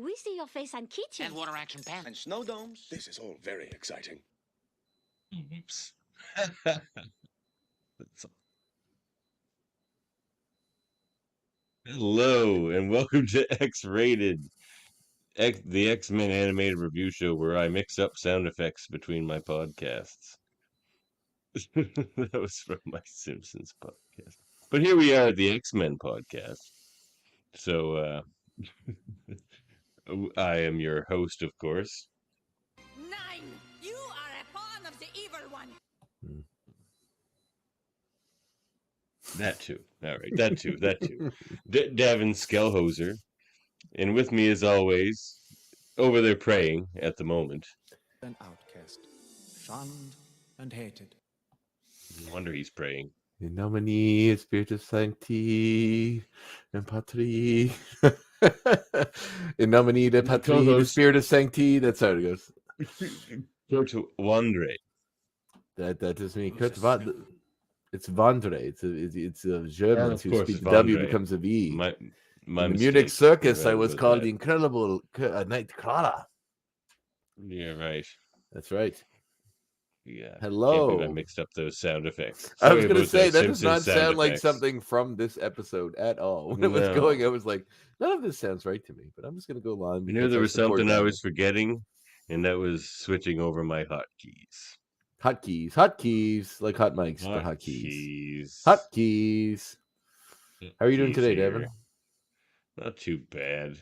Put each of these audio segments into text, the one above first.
We see your face on keychains. And water action pen. And snow domes. This is all very exciting. Oops. Hello, and welcome to X-Rated, the X-Men animated review show where I mix up sound effects between my podcasts. That was from my Simpsons podcast. But here we are at the X-Men podcast. So, I am your host, of course. 9! You are a pawn of the evil one! That too. All right, that too. Davan Skelhorn. And with me, as always, over there praying at the moment. An outcast, shunned and hated. No wonder he's praying. In nomine Spiritus Sancti and Patri. In nomine de Patri de Spiritus Sancti. That's how it goes. Kurt Wandre. That is me. Kurt It's Vandre. It's a German who speaks. The W becomes a V. My in the Munich circus, I was called the Incredible Nightcrawler. Yeah, right. That's right. Yeah. Hello. I mixed up those sound effects. I was going to say, that does not sound like something from this episode at all. When it was going, I was like, none of this sounds right to me, but I'm just going to go on. You knew there was something I was forgetting, and that was switching over my hotkeys. Hotkeys, like hot mics, but hotkeys. Hotkeys. How are you doing today, Davan? Not too bad.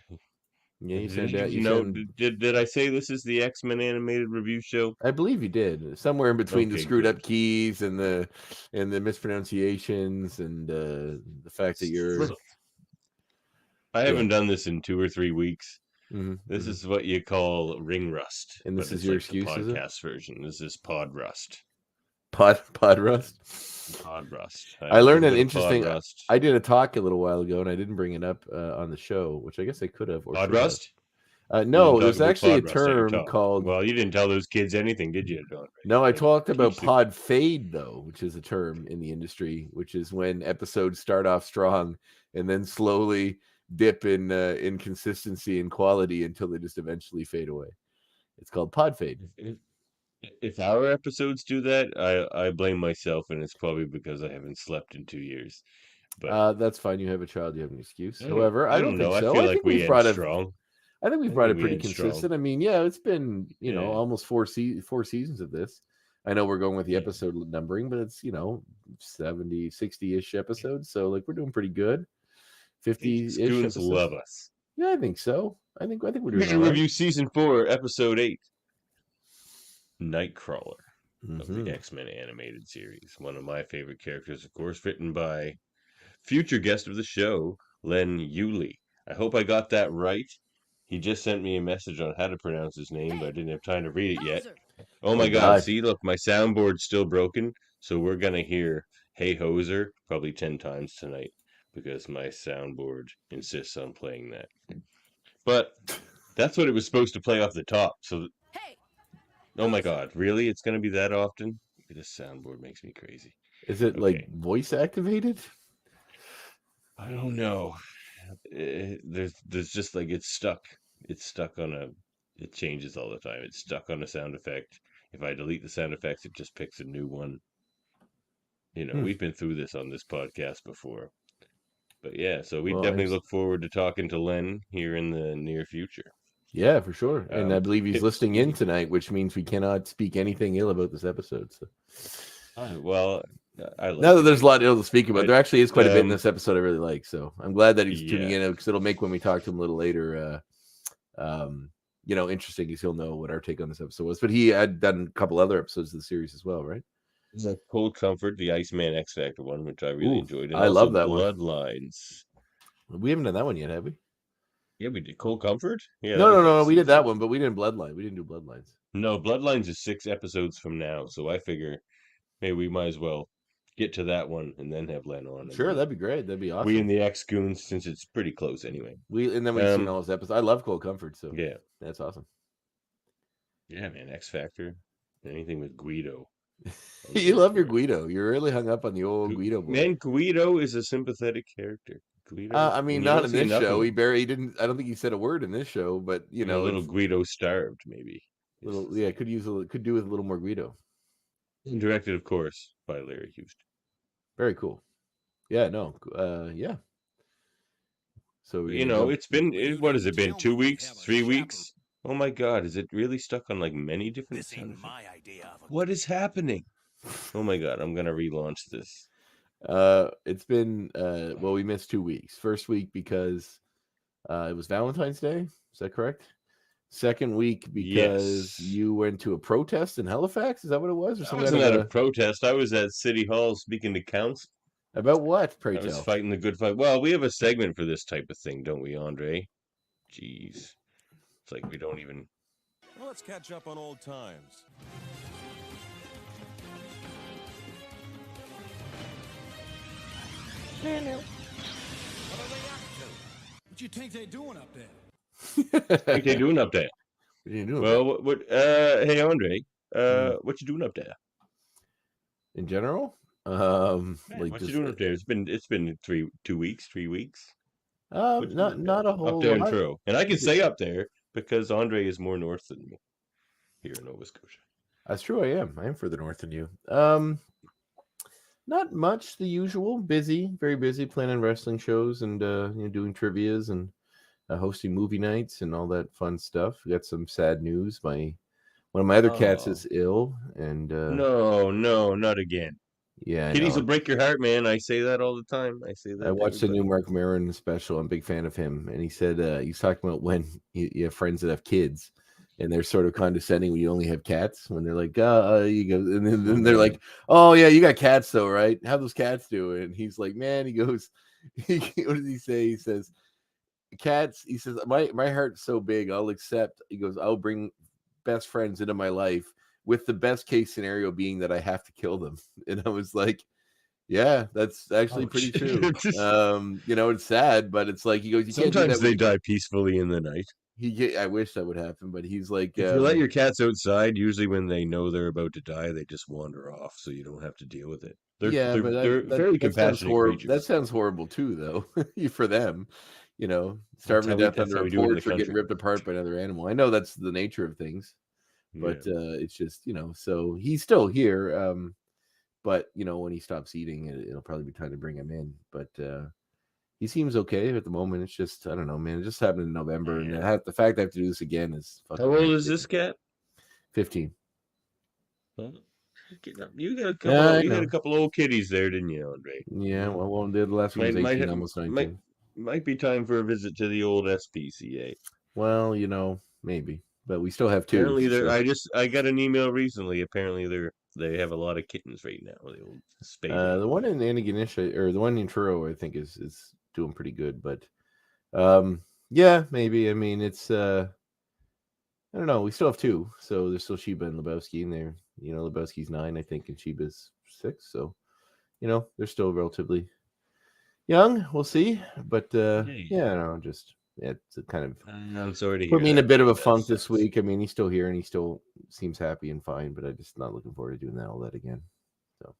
Yeah, you said that. Did I say this is the X-Men animated review show? I believe you did. Somewhere in between the screwed up keys and the mispronunciations and the fact that you're. I haven't done this in 2 or 3 weeks. Mm-hmm. This is what you call ring rust. And this is your excuse, the podcast version. This is pod rust. Pod rust? Pod rust. I learned an interesting... I did a talk a little while ago, and I didn't bring it up on the show, which I guess I could have. Pod rust? No, there's actually a term called... Well, you didn't tell those kids anything, did you? No, I talked about pod fade, though, which is a term in the industry, which is when episodes start off strong and then slowly dip in consistency and quality until they just eventually fade away. It's called pod fade. If our episodes do that, I blame myself, and it's probably because I haven't slept in 2 years. But that's fine. You have a child. You have an excuse. However, I don't think so. I feel like we've brought it strong. I think we've brought it pretty consistent. Strong. I mean, yeah, it's been almost four seasons of this. I know we're going with the episode numbering, but it's 70, 60-ish episodes. So like we're doing pretty good. 50-ish students love us. Yeah, I think so. I think we're doing. We're review season 4, episode 8. Nightcrawler of the X-Men animated series. One of my favorite characters, of course, written by future guest of the show, Len Yulee. I hope I got that right. He just sent me a message on how to pronounce his name, but I didn't have time to read it yet. Oh my God. See, look, my soundboard's still broken, so we're going to hear Hey Hoser probably 10 times tonight because my soundboard insists on playing that. But that's what it was supposed to play off the top, so... Oh my God, really? It's going to be that often? This soundboard makes me crazy. Is it like voice activated? I don't know. There's just like it's stuck. It's stuck on it changes all the time. It's stuck on a sound effect. If I delete the sound effects, it just picks a new one. We've been through this on this podcast before. But yeah, so we definitely look forward to talking to Len here in the near future. Yeah, for sure. And I believe he's listening in tonight, which means we cannot speak anything ill about this episode. So. Well, now that there's a lot ill to speak about, there actually is quite a bit in this episode I really like. So I'm glad that he's tuning in because it'll make when we talk to him a little later, interesting because he'll know what our take on this episode was. But he had done a couple other episodes of the series as well, right? The Cold Comfort, the Iceman X Factor one, which I really enjoyed. And I love that Bloodlines. One. We haven't done that one yet, have we? Yeah, we did Cold Comfort. Yeah. No. We did that one, but we didn't Bloodline. We didn't do Bloodlines. No, Bloodlines is 6 episodes from now, so I figure maybe we might as well get to that one and then have Len on. Sure, that'd be great. That'd be awesome. We and the X-Goons, since it's pretty close anyway. We've seen all those episodes. I love Cold Comfort, so yeah, that's awesome. Yeah, man, X Factor, anything with Guido. You love your Guido. You're really hung up on the old Guido boy. Man, Guido is a sympathetic character. Guido. I mean, And you not don't in see this show. nothing. He didn't. I don't think he said a word in this show. But you know, A little it's Guido starved, maybe. little. Yeah, could do with a little more Guido. Directed, of course, by Larry Houston. Very cool. Yeah. No. Yeah. So You know, it's been what has it been? 2 weeks, 3 weeks? Oh my God, is it really stuck on like many different? This ain't my idea of a What is happening? Oh my God, I'm gonna relaunch this. It's been well, we missed 2 weeks. First week because it was Valentine's Day. Is that correct? Second week because Yes. you went to a protest in Halifax. Is that what it was? Or I something wasn't at a protest. I was at City Hall speaking to council. about what? Pray I was tell. fighting the good fight. Well, we have a segment for this type of thing, don't we, Andre? Jeez. It's like we don't even. Well, let's catch up on old times. What you think they doing up there? What they doing up there? What are you doing? Well, hey, Andre, what you doing up there? In general, What you doing up there? It's been 2 weeks, 3 weeks. not a whole Up there in lot. Truro, and I can say up there because Andre is more north than me here in Nova Scotia. That's true. I am further north than you. Not much. The usual. Busy, very busy, planning wrestling shows and doing trivias and hosting movie nights and all that fun stuff. We got some sad news. One of my other cats is ill, and No, not again. yeah, Kitties will break your heart, man. I say that all the time. I say that. I watched the new Mark Maron special. I'm a big fan of him, and he said he's talking about when you have friends that have kids, and they're sort of condescending when you only have cats. When they're like, you go, and then they're like, oh yeah, you got cats though, right? How those cats do? And he's like, man, he goes, what does he say? He says, cats. He says, my heart's so big, I'll accept. He goes, I'll bring best friends into my life, with the best case scenario being that I have to kill them. And I was like, yeah, that's actually pretty true. It's sad, but it's like he goes, sometimes they die peacefully in the night. I wish that would happen, but he's like, if you let your cats outside, usually when they know they're about to die, they just wander off, so you don't have to deal with it. They're very compassionate creatures. That sounds horrible too, though, for them. Starving to death under a porch or getting ripped apart by another animal. I know that's the nature of things, but it's just, so he's still here. But when he stops eating, it'll probably be time to bring him in. But he seems okay at the moment. It's just, I don't know, man. It just happened in November, and the fact I have to do this again is fucking. How old is this cat? 15. Well, you got a couple old kitties there, didn't you, Andre? Yeah, well, the last one was 18, almost 19. Might be time for a visit to the old SPCA. Well, maybe, but we still have 2. Apparently, I got an email recently. Apparently, they have a lot of kittens right now. The old the one in Antigonish, or the one in Truro, I think is doing pretty good. But yeah, maybe. I mean, it's I don't know. We still have 2, so there's still Sheba and Lebowski in there. Lebowski's 9, I think, and Sheba's 6. So they're still relatively young. We'll see, but it's a kind of. I'm sorry to hear. Put me in a bit of a funk this week. I mean, he's still here and he still seems happy and fine, but I'm just not looking forward to doing all that again. So.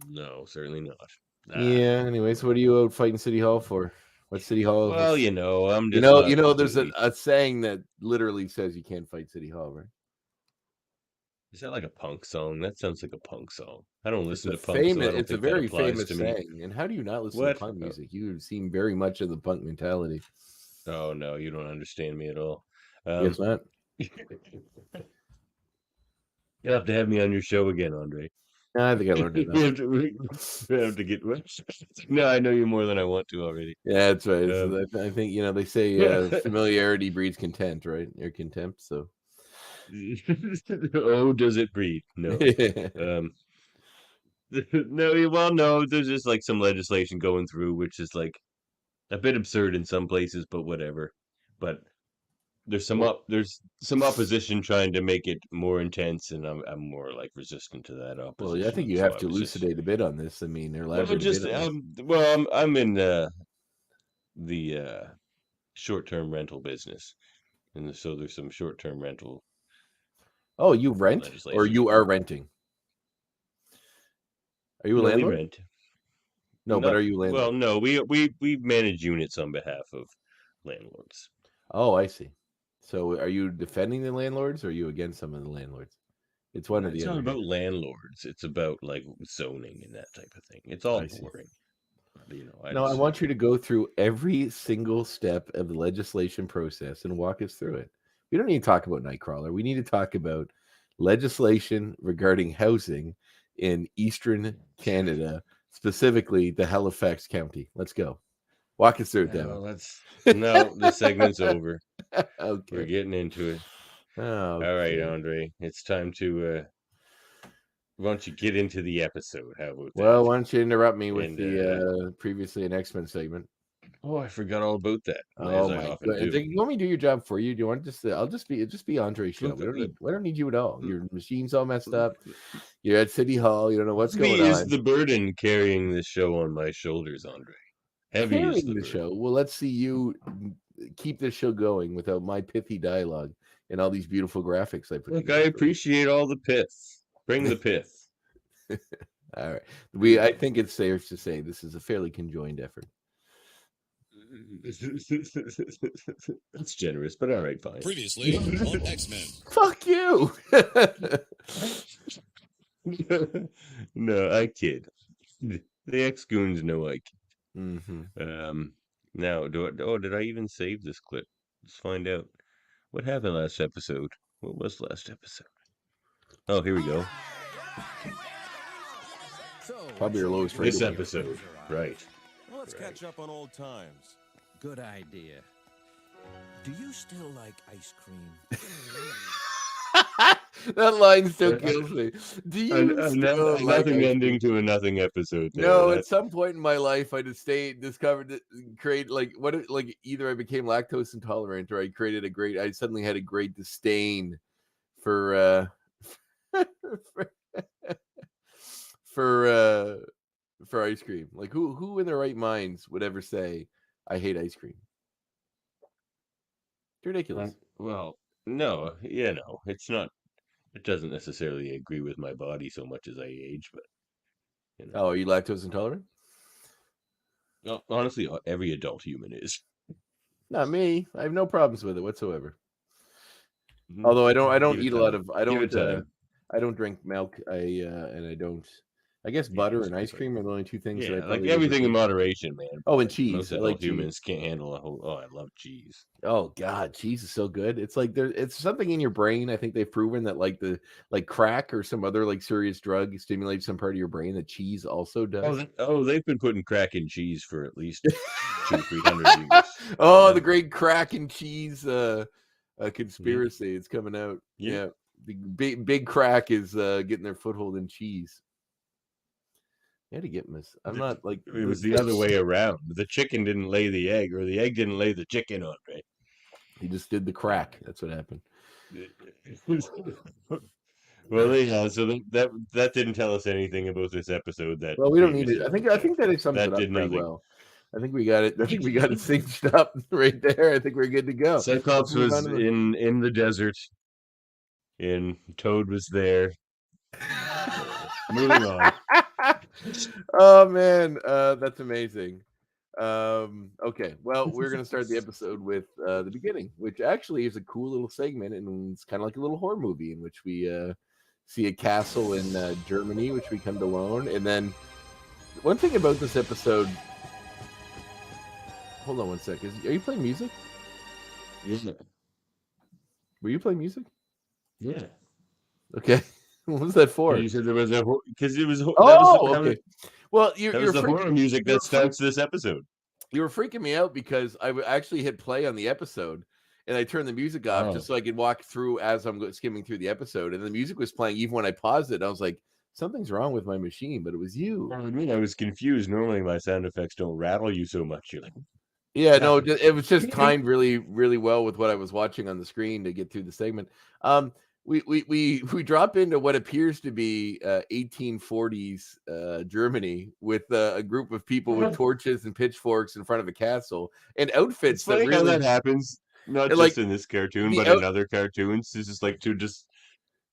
No, certainly not. Yeah. Anyways, what are you out fighting City Hall for? What City Hall? Well, I'm just. There's a saying that literally says you can't fight City Hall, right? Is that like a punk song? That sounds like a punk song. I don't listen to punk. It's a very famous saying. And how do you not listen to punk music? You seem very much of the punk mentality. Oh no, you don't understand me at all. Guess not. You'll have to have me on your show again, Andre. No, I think I learned it. We have to get. No, I know you more than I want to already. Yeah, that's right. I think they say familiarity breeds contempt, right? Or contempt. So. Oh, does it breed? No. No. Well, no. There's just like some legislation going through, which is like a bit absurd in some places, but whatever. But there's some opposition trying to make it more intense, and I'm more like resistant to that opposition. Well, I think you have to elucidate a bit on this. I mean, they're I'm in the short-term rental business, and so there's some short-term rental. Oh, you rent or you are renting? Are you a landlord? Rent. No, but are you landlord? Well, no, we manage units on behalf of landlords. Oh, I see. So are you defending the landlords or are you against some of the landlords? It's one or the It's other. not about landlords. It's about like zoning and that type of thing. It's all I see. boring. No, I want you to go through every single step of the legislation process and walk us through it. We don't need to talk about Nightcrawler. We need to talk about legislation regarding housing in Eastern Canada, specifically the Halifax County. Let's go. Walk us through it, Davan. No, the segment's over. Okay. We're getting into it. Okay. All right, Andre. It's time to why don't you get into the episode? How about Well, that? why don't you interrupt me with the previously an X-Men segment? Oh, I forgot all about that. Oh my god! You want me to do your job for you? Do you want just? I'll just be Andre's show. We don't need you at all. Your machine's all messed up. You're at City Hall. You don't know what's going on. Is the burden carrying the show on my shoulders, Andre? Heavy is the show. Well, let's see you keep this show going without my pithy dialogue and all these beautiful graphics I put. Look, I appreciate all the pith. Bring the pith. All right. I think it's safe to say this is a fairly conjoined effort. That's generous, but all right, fine. Previously on X-Men. Fuck you. No, I kid. The X-Goons know I kid. Mm-hmm. Now, did I even save this clip? Let's find out. What happened last episode? What was last episode? Oh, here we go. Probably your lowest This episode, right. Well, let's catch up on old times. Good idea. Do you still like ice cream? That line's so guilty. Do you nothing ending to a nothing episode? No, at some point in my life, I create either I became lactose intolerant or I suddenly had a great disdain for for ice cream. Like who in their right minds would ever say I hate ice cream? It's ridiculous. Well, no, it's not. It doesn't necessarily agree with my body so much as I age, but Oh, are you lactose intolerant? No, honestly, every adult human is. Not me. I have no problems with it whatsoever. Although I don't eat a lot of I don't drink milk. And I don't. I guess butter and ice cream are the only two things that I like everything in moderation, man. Oh, and cheese. Most adult humans can't handle a whole. Oh, I love cheese. Oh God, cheese is so good. It's like it's something in your brain. I think they've proven that like crack or some other like serious drug stimulates some part of your brain that cheese also does. They've been putting crack in cheese for at least 200-300 years. Oh, the great crack and cheese conspiracy. It's coming out. Yeah. The big crack is getting their foothold in cheese. You had to get this. I'm not like it was the other way around. The chicken didn't lay the egg, or the egg didn't lay the chicken on, right? He just did the crack. That's what happened. Well, yeah. So that didn't tell us anything about this episode. Well, we don't need it. I think that it sums it up pretty well. I think we got it. I think we got it cinched up right there. I think we're good to go. Cyclops was in the desert. And Toad was there. Moving on. Oh man, that's amazing. Okay, well, we're gonna start the episode with the beginning, which actually is a cool little segment, and it's kind of like a little horror movie in which we see a castle in Germany, which we come to learn. And then one thing about this episode. Hold on one second. Are you playing music? Yeah. Were you playing music? Yeah. Okay. What was that for? You said there was because it was. Okay. Well, that was the horror music that starts this episode. You were freaking me out because I actually hit play on the episode, and I turned the music off just so I could walk through as I'm skimming through the episode, and the music was playing even when I paused it. I was like, something's wrong with my machine, but it was you. I mean, I was confused. Normally, my sound effects don't rattle you so much. You're like. Yeah, no, it was just timed really, really well with what I was watching on the screen to get through the segment. We drop into what appears to be 1840s Germany with a group of people with torches and pitchforks in front of a castle and outfits. It's funny how that happens, not just in this cartoon, but in other cartoons. It's just like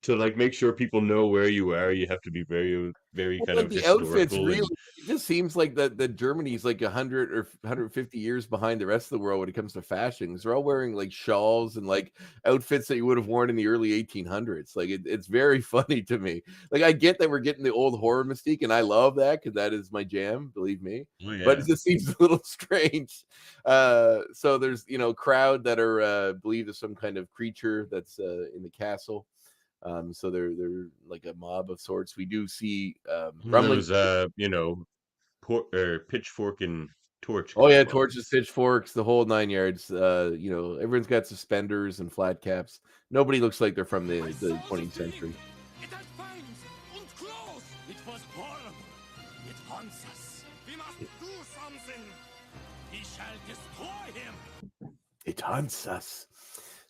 to like make sure people know where you are, you have to be very, very kind Like of the outfits historical. really, it just seems like that Germany's like 100 or 150 years behind the rest of the world when it comes to fashion. They're all wearing like shawls and like outfits that you would have worn in the early 1800s. Like it's very funny to me. Like I get that we're getting the old horror mystique, and I love that because that is my jam, believe me. But it just seems a little strange. So there's crowd that are believed as some kind of creature that's in the castle. So they're like a mob of sorts. We do see rumbling. Those pitchfork and torch. Oh yeah, mobs. torches, pitchforks, the whole 9 yards. Everyone's got suspenders and flat caps. Nobody looks like they're from the 20th century. It has fangs and claws. It was horrible. It haunts us. We must do something. We shall destroy him. It haunts us.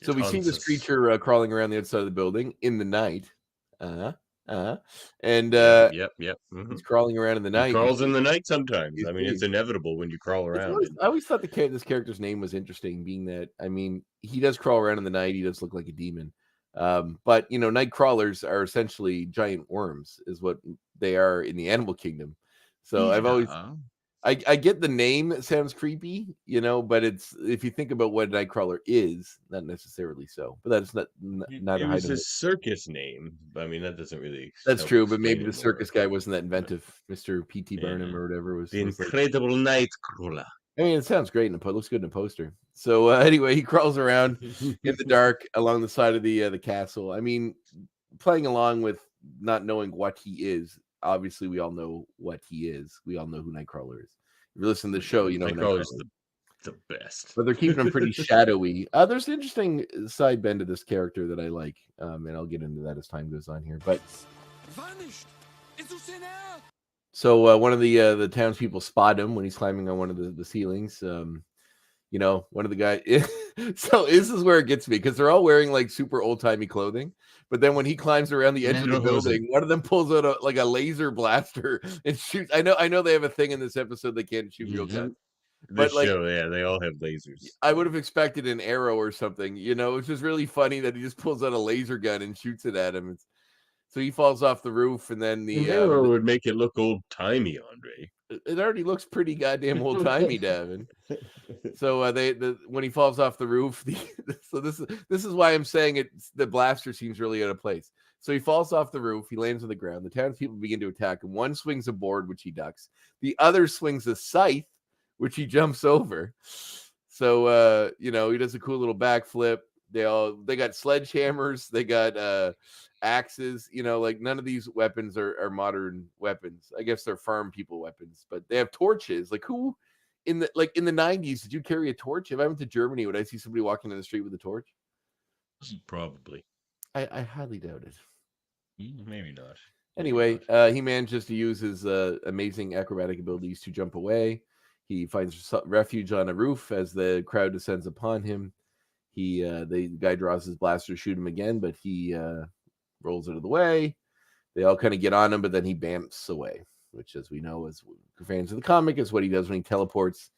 So we see this creature crawling around the outside of the building in the night. And Yep. he's crawling around in the night. He crawls in the night sometimes. I mean, it's inevitable when you crawl around. I always thought this character's name was interesting, being that, I mean, he does crawl around in the night. He does look like a demon. But, night crawlers are essentially giant worms, is what they are in the animal kingdom. So I've always... I get the name. It sounds creepy, but it's, if you think about what Nightcrawler is, not necessarily so. But that's not it was his circus name. I mean, that doesn't really. That's true, but maybe the circus guy wasn't that inventive. Mr. P.T. Barnum or whatever was the incredible Nightcrawler. I mean, it sounds great and it looks good in a poster. So anyway, he crawls around in the dark along the side of the castle. I mean, playing along with not knowing what he is. Obviously, we all know what he is. We all know who Nightcrawler is. If you listen to the show, you know Nightcrawler's the best. But they're keeping him pretty shadowy. There's an interesting side bend to this character that I like, and I'll get into that as time goes on here. But so one of the townspeople spot him when he's climbing on one of the ceilings. One of the guys. So this is where it gets me, because they're all wearing like super old timey clothing. But then when he climbs around the edge of the building, one of them pulls out a laser blaster and shoots. I know they have a thing in this episode they can't shoot real guns. But show, they all have lasers. I would have expected an arrow or something. It's just really funny that he just pulls out a laser gun and shoots it at him. So he falls off the roof, and then the arrow would make it look old timey, Andre. It already looks pretty goddamn old timey, Davan. So when he falls off the roof, so this is why I'm saying the blaster seems really out of place. So he falls off the roof, he lands on the ground. The townspeople begin to attack him. One swings a board, which he ducks. The other swings a scythe, which he jumps over. So he does a cool little backflip. They got sledgehammers, they got axes, like none of these weapons are modern weapons. I guess they're farm people weapons, but they have torches. Like who in the 90s did you carry a torch? If I went to Germany, would I see somebody walking down the street with a torch? Probably. I highly doubt it. Maybe not. Anyway, he manages to use his amazing acrobatic abilities to jump away. He finds refuge on a roof as the crowd descends upon him. The guy draws his blaster to shoot him again, but he rolls out of the way. They all kind of get on him, but then he bamfs away, which, as we know, as fans of the comic, is what he does when he teleports.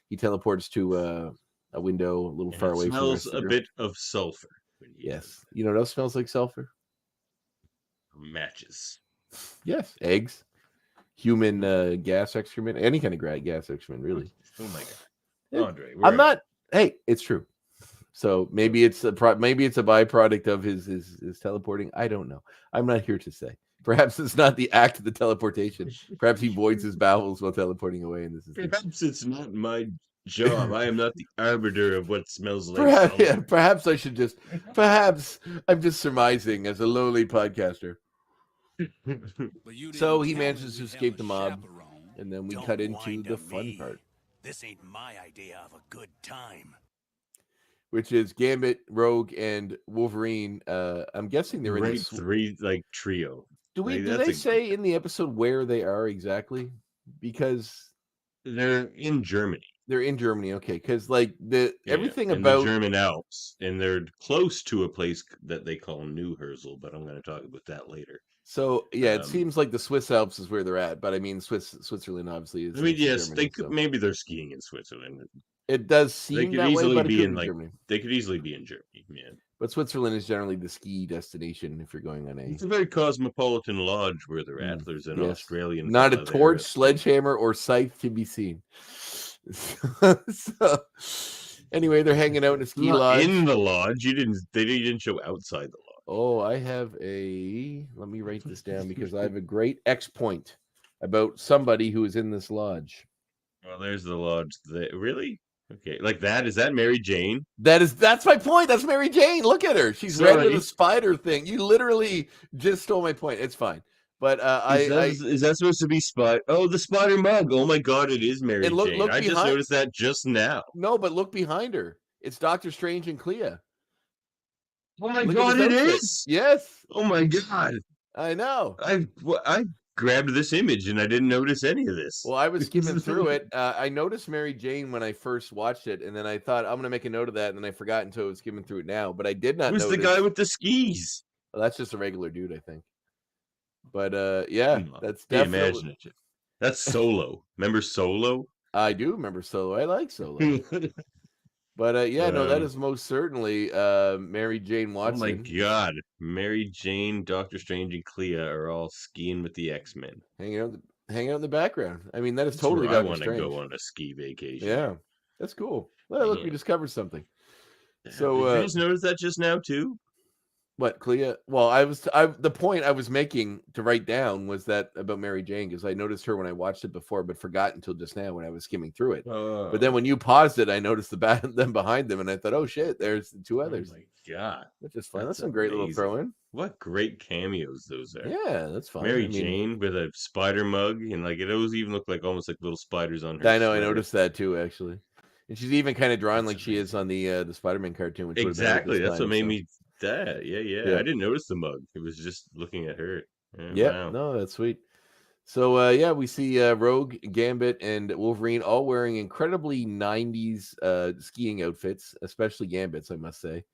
He teleports to a window a little far away. Smells a bit of sulfur. Yes, you know what else smells like sulfur? Matches. Yes, eggs, human gas excrement, any kind of gas excrement, really. Oh my god, Andre! I'm not. Hey, it's true. So maybe it's a byproduct of his teleporting. I don't know. I'm not here to say. Perhaps it's not the act of the teleportation. Perhaps he voids his bowels while teleporting away. And perhaps it's not my job. I am not the arbiter of what smells like. Perhaps I should just. Perhaps I'm just surmising as a lowly podcaster. So he manages to escape the mob, and then we cut into the fun part. This ain't my idea of a good time. Which is Gambit, Rogue, and Wolverine. I'm guessing they're in three trio. Do they say in the episode where they are exactly? Because they're in Germany. They're in Germany, okay. Because everything about the German Alps, and they're close to a place that they call New Herzl, but I'm going to talk about that later. So it seems like the Swiss Alps is where they're at, but I mean Switzerland obviously is. I mean, yes, Germany, maybe they're skiing in Switzerland. It does seem that way, but it could be in Germany. They could easily be in Germany, man. But Switzerland is generally the ski destination if you're going on It's a very cosmopolitan lodge where they're at. There's an yes. Australian. Not a fella torch, there. sledgehammer, or scythe to be seen. So, anyway, they're hanging out in a ski Not lodge. in the lodge. They didn't show outside the lodge. Oh, I have let me write this down because I have a great X point about somebody who is in this lodge. Well, there's the lodge. Really? Okay, like that. Is that Mary Jane? That's my point. That's Mary Jane. Look at her. She's red with a spider thing. You literally just stole my point. It's fine. But is that supposed to be spider? Oh, the spider mug. Oh my God, it is Mary look Jane. I just noticed that just now. No, but look behind her. It's Doctor Strange and Clea. Oh my God, it is. Yes. Oh my God. I know. I grabbed this image and I didn't notice any of this. Well, I was skimming through it. I noticed Mary Jane when I first watched it, and then I thought I'm going to make a note of that, and then I forgot until I was skimming through it now. But I did not. Who's the guy with the skis? Well, that's just a regular dude, I think. But yeah, that's definitely imaginative. That's Solo. Remember Solo? I do remember Solo. I like Solo. But yeah, no, that is most certainly Mary Jane Watson. Oh my God, Mary Jane, Doctor Strange, and Clea are all skiing with the X-Men, hanging out in the background. I mean, that is totally. I want to go on a ski vacation. Yeah, that's cool. Well, look, we discovered something. So did you just notice that just now too? What, Clea? Well, the point I was making to write down was that about Mary Jane, because I noticed her when I watched it before, but forgot until just now when I was skimming through it. But then when you paused it, I noticed them behind them, and I thought, oh shit, there's the two others. Oh my God, which is fun. That's some great little throw in. What great cameos those are. Yeah, that's fun. Mary Jane with a spider mug, and like it always even looked like almost like little spiders on her. I know, I noticed that too, actually. And she's even kind of drawn like she is on the Spider-Man cartoon. Which exactly, that's what made me. That yeah. I didn't notice the mug. It was just looking at her. Wow. No, that's sweet. So yeah, we see Rogue, Gambit, and Wolverine all wearing incredibly 90s skiing outfits, especially Gambit's, I must say.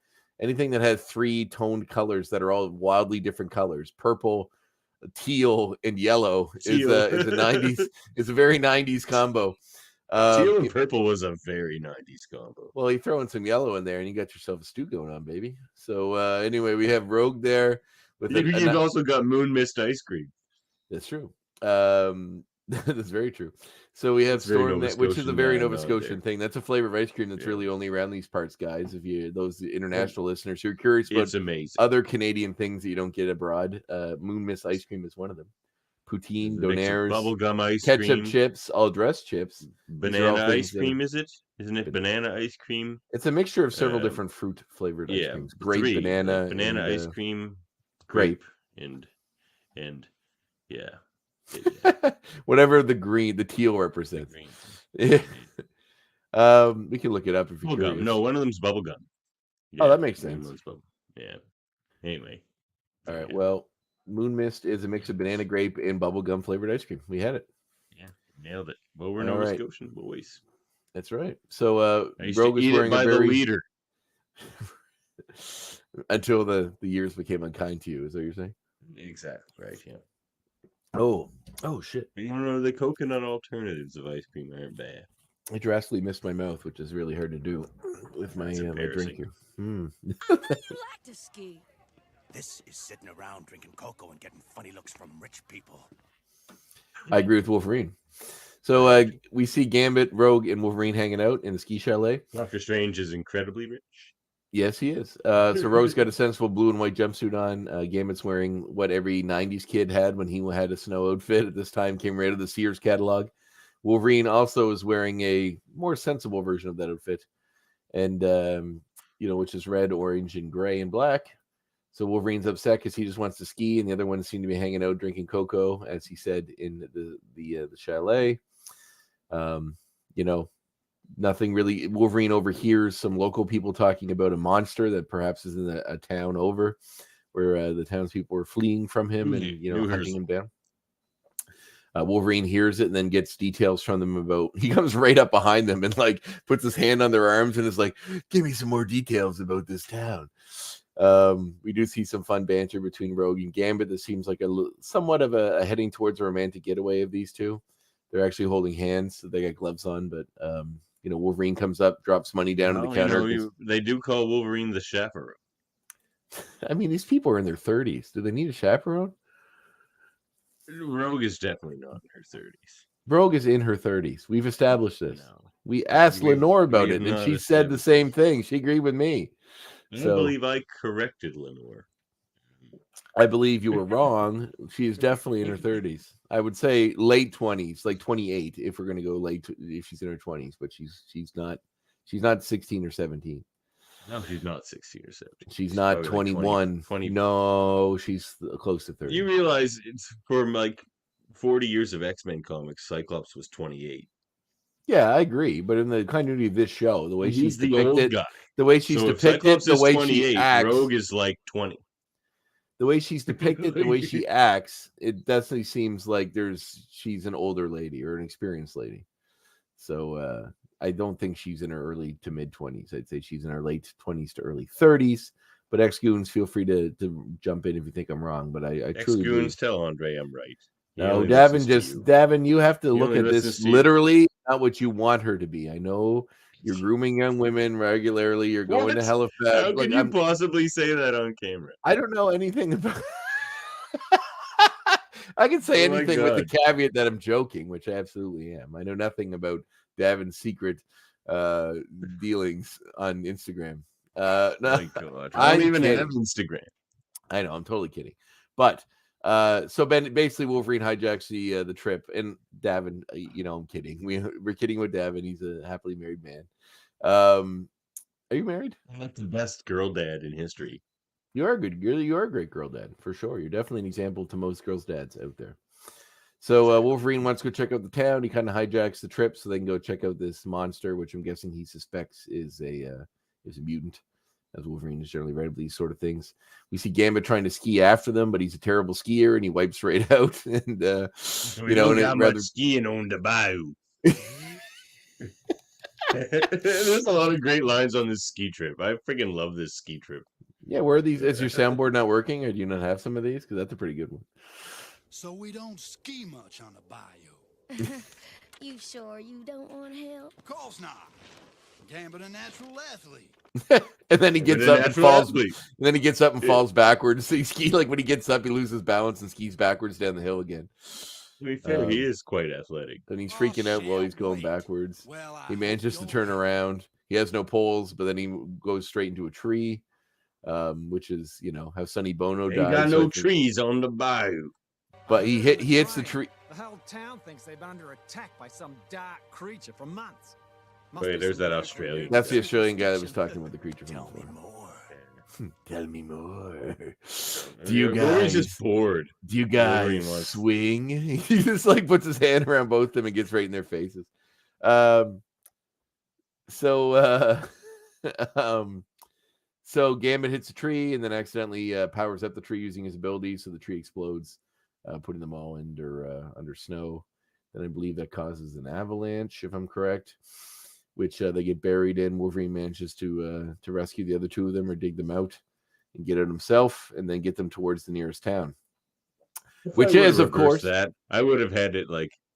Anything that has 3 toned colors that are all wildly different colors, purple, teal, and yellow is a 90s is a very 90s combo. Teal and purple was a very 90s combo. Well, you throw in some yellow in there, and you got yourself a stew going on, baby. So anyway, we have Rogue there. You've also got Moon Mist ice cream. That's true. That's very true. So we have Storm, which is a very Nova Scotian thing. That's a flavor of ice cream that's really only around these parts, guys. If you those international listeners who are curious about other Canadian things that you don't get abroad, Moon Mist ice cream is one of them. Poutine, Donaires, bubblegum ice ketchup cream, chips, all dressed chips. Banana ice cream, is it? Isn't it banana ice cream? It's a mixture of several different fruit flavored ice creams. Grape, banana, banana ice cream, grape, and yeah. Whatever the teal represents. We can look it up if you're curious. No, one of them's bubblegum. Yeah, that makes sense. Yeah. Anyway. All right. Well, Moon Mist is a mix of banana, grape, and bubblegum flavored ice cream. We had it. Yeah, nailed it. Well, we're Nova Scotian boys. That's right. So Rogue is wearing the leader. Until the years became unkind to you, is that what you're saying? Exactly. Right, yeah. Oh shit. You don't know, the coconut alternatives of ice cream aren't bad. I drastically missed my mouth, which is really hard to do with my drink here. You like to ski. This is sitting around drinking cocoa and getting funny looks from rich people. I agree with Wolverine. So we see Gambit, Rogue, and Wolverine hanging out in the ski chalet. Doctor Strange is incredibly rich. Yes, he is. So Rogue's got a sensible blue and white jumpsuit on. Gambit's wearing what every 90s kid had when he had a snow outfit. At this time, came right out of the Sears catalog. Wolverine also is wearing a more sensible version of that outfit. And, which is red, orange, and gray and black. So Wolverine's upset because he just wants to ski, and the other ones seem to be hanging out drinking cocoa, as he said in the chalet. Nothing really. Wolverine overhears some local people talking about a monster that perhaps is in a town over, where the townspeople are fleeing from him and hunting him down. Wolverine hears it and then gets details from them about. He comes right up behind them and puts his hand on their arms and is like, "Give me some more details about this town." We do see some fun banter between Rogue and Gambit. This seems like somewhat of a heading towards a romantic getaway of these two. They're actually holding hands, so they got gloves on. But Wolverine comes up, drops money down on the counter. They do call Wolverine the chaperone. I mean, these people are in their 30s. Do they need a chaperone? Rogue is definitely not in her 30s. Rogue is in her 30s. We've established this. No. We asked Lenore about we it, have and not she said the established same this. thing. She agreed with me. I So believe I corrected Lenore. I believe you were wrong. She is definitely in her 30s. I would say late 20s, like 28, if we're going to go late. If she's in her 20s, but she's not 16 or 17. No, she's not 16 or 17. She's not probably like 21. 20. No, she's close to 30. You realize it's for like 40 years of X-Men comics, Cyclops was 28. Yeah, I agree. But in the continuity of this show, the way He's she's the depicted, old guy. the way she's So if depicted, Cyclops the is way 28, she acts, Rogue is like 20. the way she's depicted, the way she acts, it definitely seems like she's an older lady or an experienced lady. So I don't think she's in her early to mid 20s. I'd say she's in her late 20s to early 30s. But X-Goons, feel free to jump in if you think I'm wrong. But I truly believe. X-Goons, tell Andre I'm right. No, Davan, you have to look at this literally, not what you want her to be. I know you're grooming young women regularly. You're going to Halifax. How could you possibly say that on camera? I don't know anything about. I can say anything with the caveat that I'm joking, which I absolutely am. I know nothing about Davin's secret dealings on Instagram. No, my God. I don't even have Instagram. I know, I'm totally kidding. But so Ben, basically Wolverine hijacks the trip, and Davan, I'm kidding. We're kidding with Davan. He's a happily married man. Are you married? I'm not the best girl dad in history. You are good. You are a great girl dad for sure. You're definitely an example to most girls' dads out there. So Wolverine wants to go check out the town. He kind of hijacks the trip so they can go check out this monster, which I'm guessing he suspects is a mutant, as Wolverine is generally read of these sort of things. We see Gambit trying to ski after them, but he's a terrible skier and he wipes right out. And don't got much skiing on the bayou. There's a lot of great lines on this ski trip. I freaking love this ski trip. Yeah, where are these? Is your soundboard not working, or do you not have some of these? Because that's a pretty good one. So we don't ski much on the bayou. You sure you don't want help? Of course not. Gambit a natural athlete. And then he gets up and falls. And then he gets up and falls backwards. So he skis like when he gets up, he loses balance and skis backwards down the hill again. To be fair, he is quite athletic. And he's freaking out while he's going backwards. Well, he manages to turn around. He has no poles, but then he goes straight into a tree, which is how Sonny Bono died. He got no trees on the bayou. But he hits the tree. The whole town thinks they've been under attack by some dark creature for months. Wait, there's that Australian. That's the Australian guy that was talking about the creature. Tell me more. Tell me more. Do you guys? He's just bored. Do you guys swing? He just puts his hand around both of them and gets right in their faces. So Gambit hits a tree and then accidentally powers up the tree using his abilities, so the tree explodes, putting them all under snow. Then I believe that causes an avalanche, if I'm correct, which they get buried in. Wolverine manages to rescue the other two of them or dig them out and get out himself, and then get them towards the nearest town. Which is, of course, that I would have had it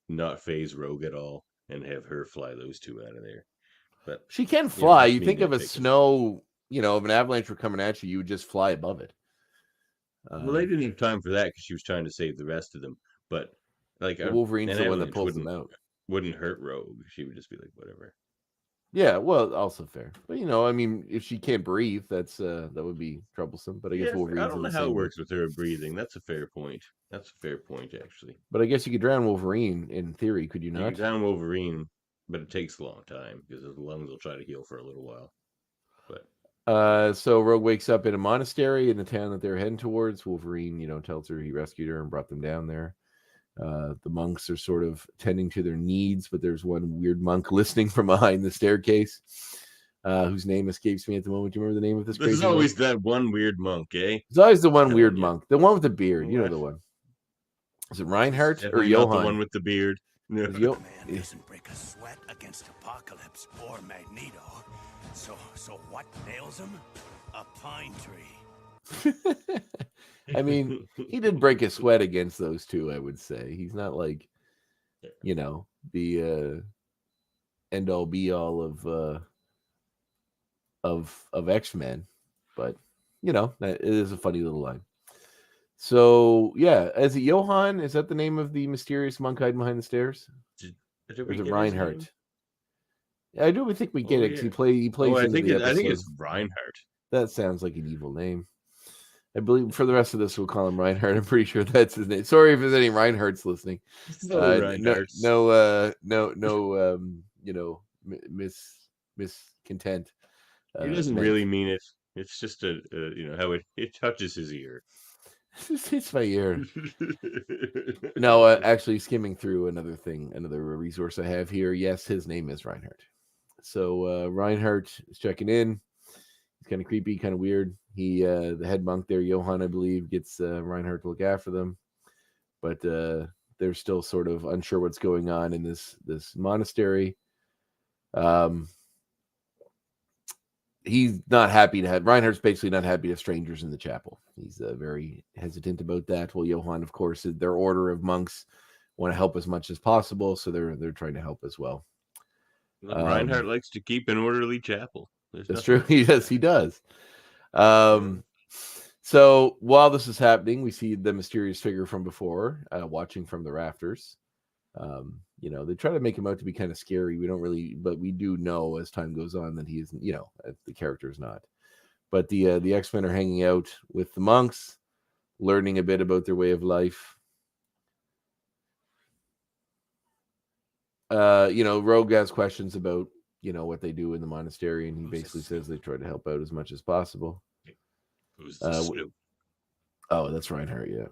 not phase Rogue at all and have her fly those two out of there. But she can fly. You think of a snow, if an avalanche were coming at you, you would just fly above it. Well, they didn't have time for that because she was trying to save the rest of them. But Wolverine's the one that pulls them out. Wouldn't hurt Rogue. She would just be like, whatever. Yeah, well, also fair. But if she can't breathe, that would be troublesome. But I guess Wolverine's I don't know how it works with her breathing. That's a fair point. That's a fair point, actually. But I guess you could drown Wolverine in theory, could you not? You could drown Wolverine, but it takes a long time because his lungs will try to heal for a little while. But so Rogue wakes up in a monastery in the town that they're heading towards. Wolverine, tells her he rescued her and brought them down there. The monks are sort of tending to their needs, but there's one weird monk listening from behind the staircase, whose name escapes me at the moment. Do you remember the name of this? There's always that one weird monk, eh? There's always the one weird monk, the one with the beard. You know the one. Is it Reinhardt or Johan? The one with the beard. No. Man doesn't break a sweat against Apocalypse or Magneto. So what nails him? A pine tree. I mean, he did break a sweat against those two, I would say. He's not the end all be all of X-Men, but That it is a funny little line. So yeah, is it Johann? Is that the name of the mysterious monk hiding behind the stairs? Or is it Reinhardt? I do think we get it because he plays into the episode. I think it's Reinhardt. That sounds like an evil name. I believe for the rest of this, we'll call him Reinhardt. I'm pretty sure that's his name. Sorry if there's any Reinhardts listening. Miscontent. He doesn't really mean it. It's just how it touches his ear. It's my ear. No, actually, skimming through another resource I have here. Yes, his name is Reinhardt. So Reinhardt is checking in. It's kind of creepy, kind of weird. He, the head monk there, Johann, I believe, gets Reinhardt to look after them, but they're still sort of unsure what's going on in this monastery. He's not happy to have Reinhardt's basically not happy to have strangers in the chapel. He's very hesitant about that. Well, Johann, of course, their order of monks want to help as much as possible, so they're trying to help as well. Reinhardt likes to keep an orderly chapel. That's true. He does. So while this is happening, we see the mysterious figure from before watching from the rafters. They try to make him out to be kind of scary. We don't really, but we do know as time goes on that he isn't, the character is not. But the X-Men are hanging out with the monks, learning a bit about their way of life. Rogue has questions about, what they do in the monastery, and he basically says they try to help out as much as possible. Who's the Snoop? Oh, that's Reinhardt, yeah.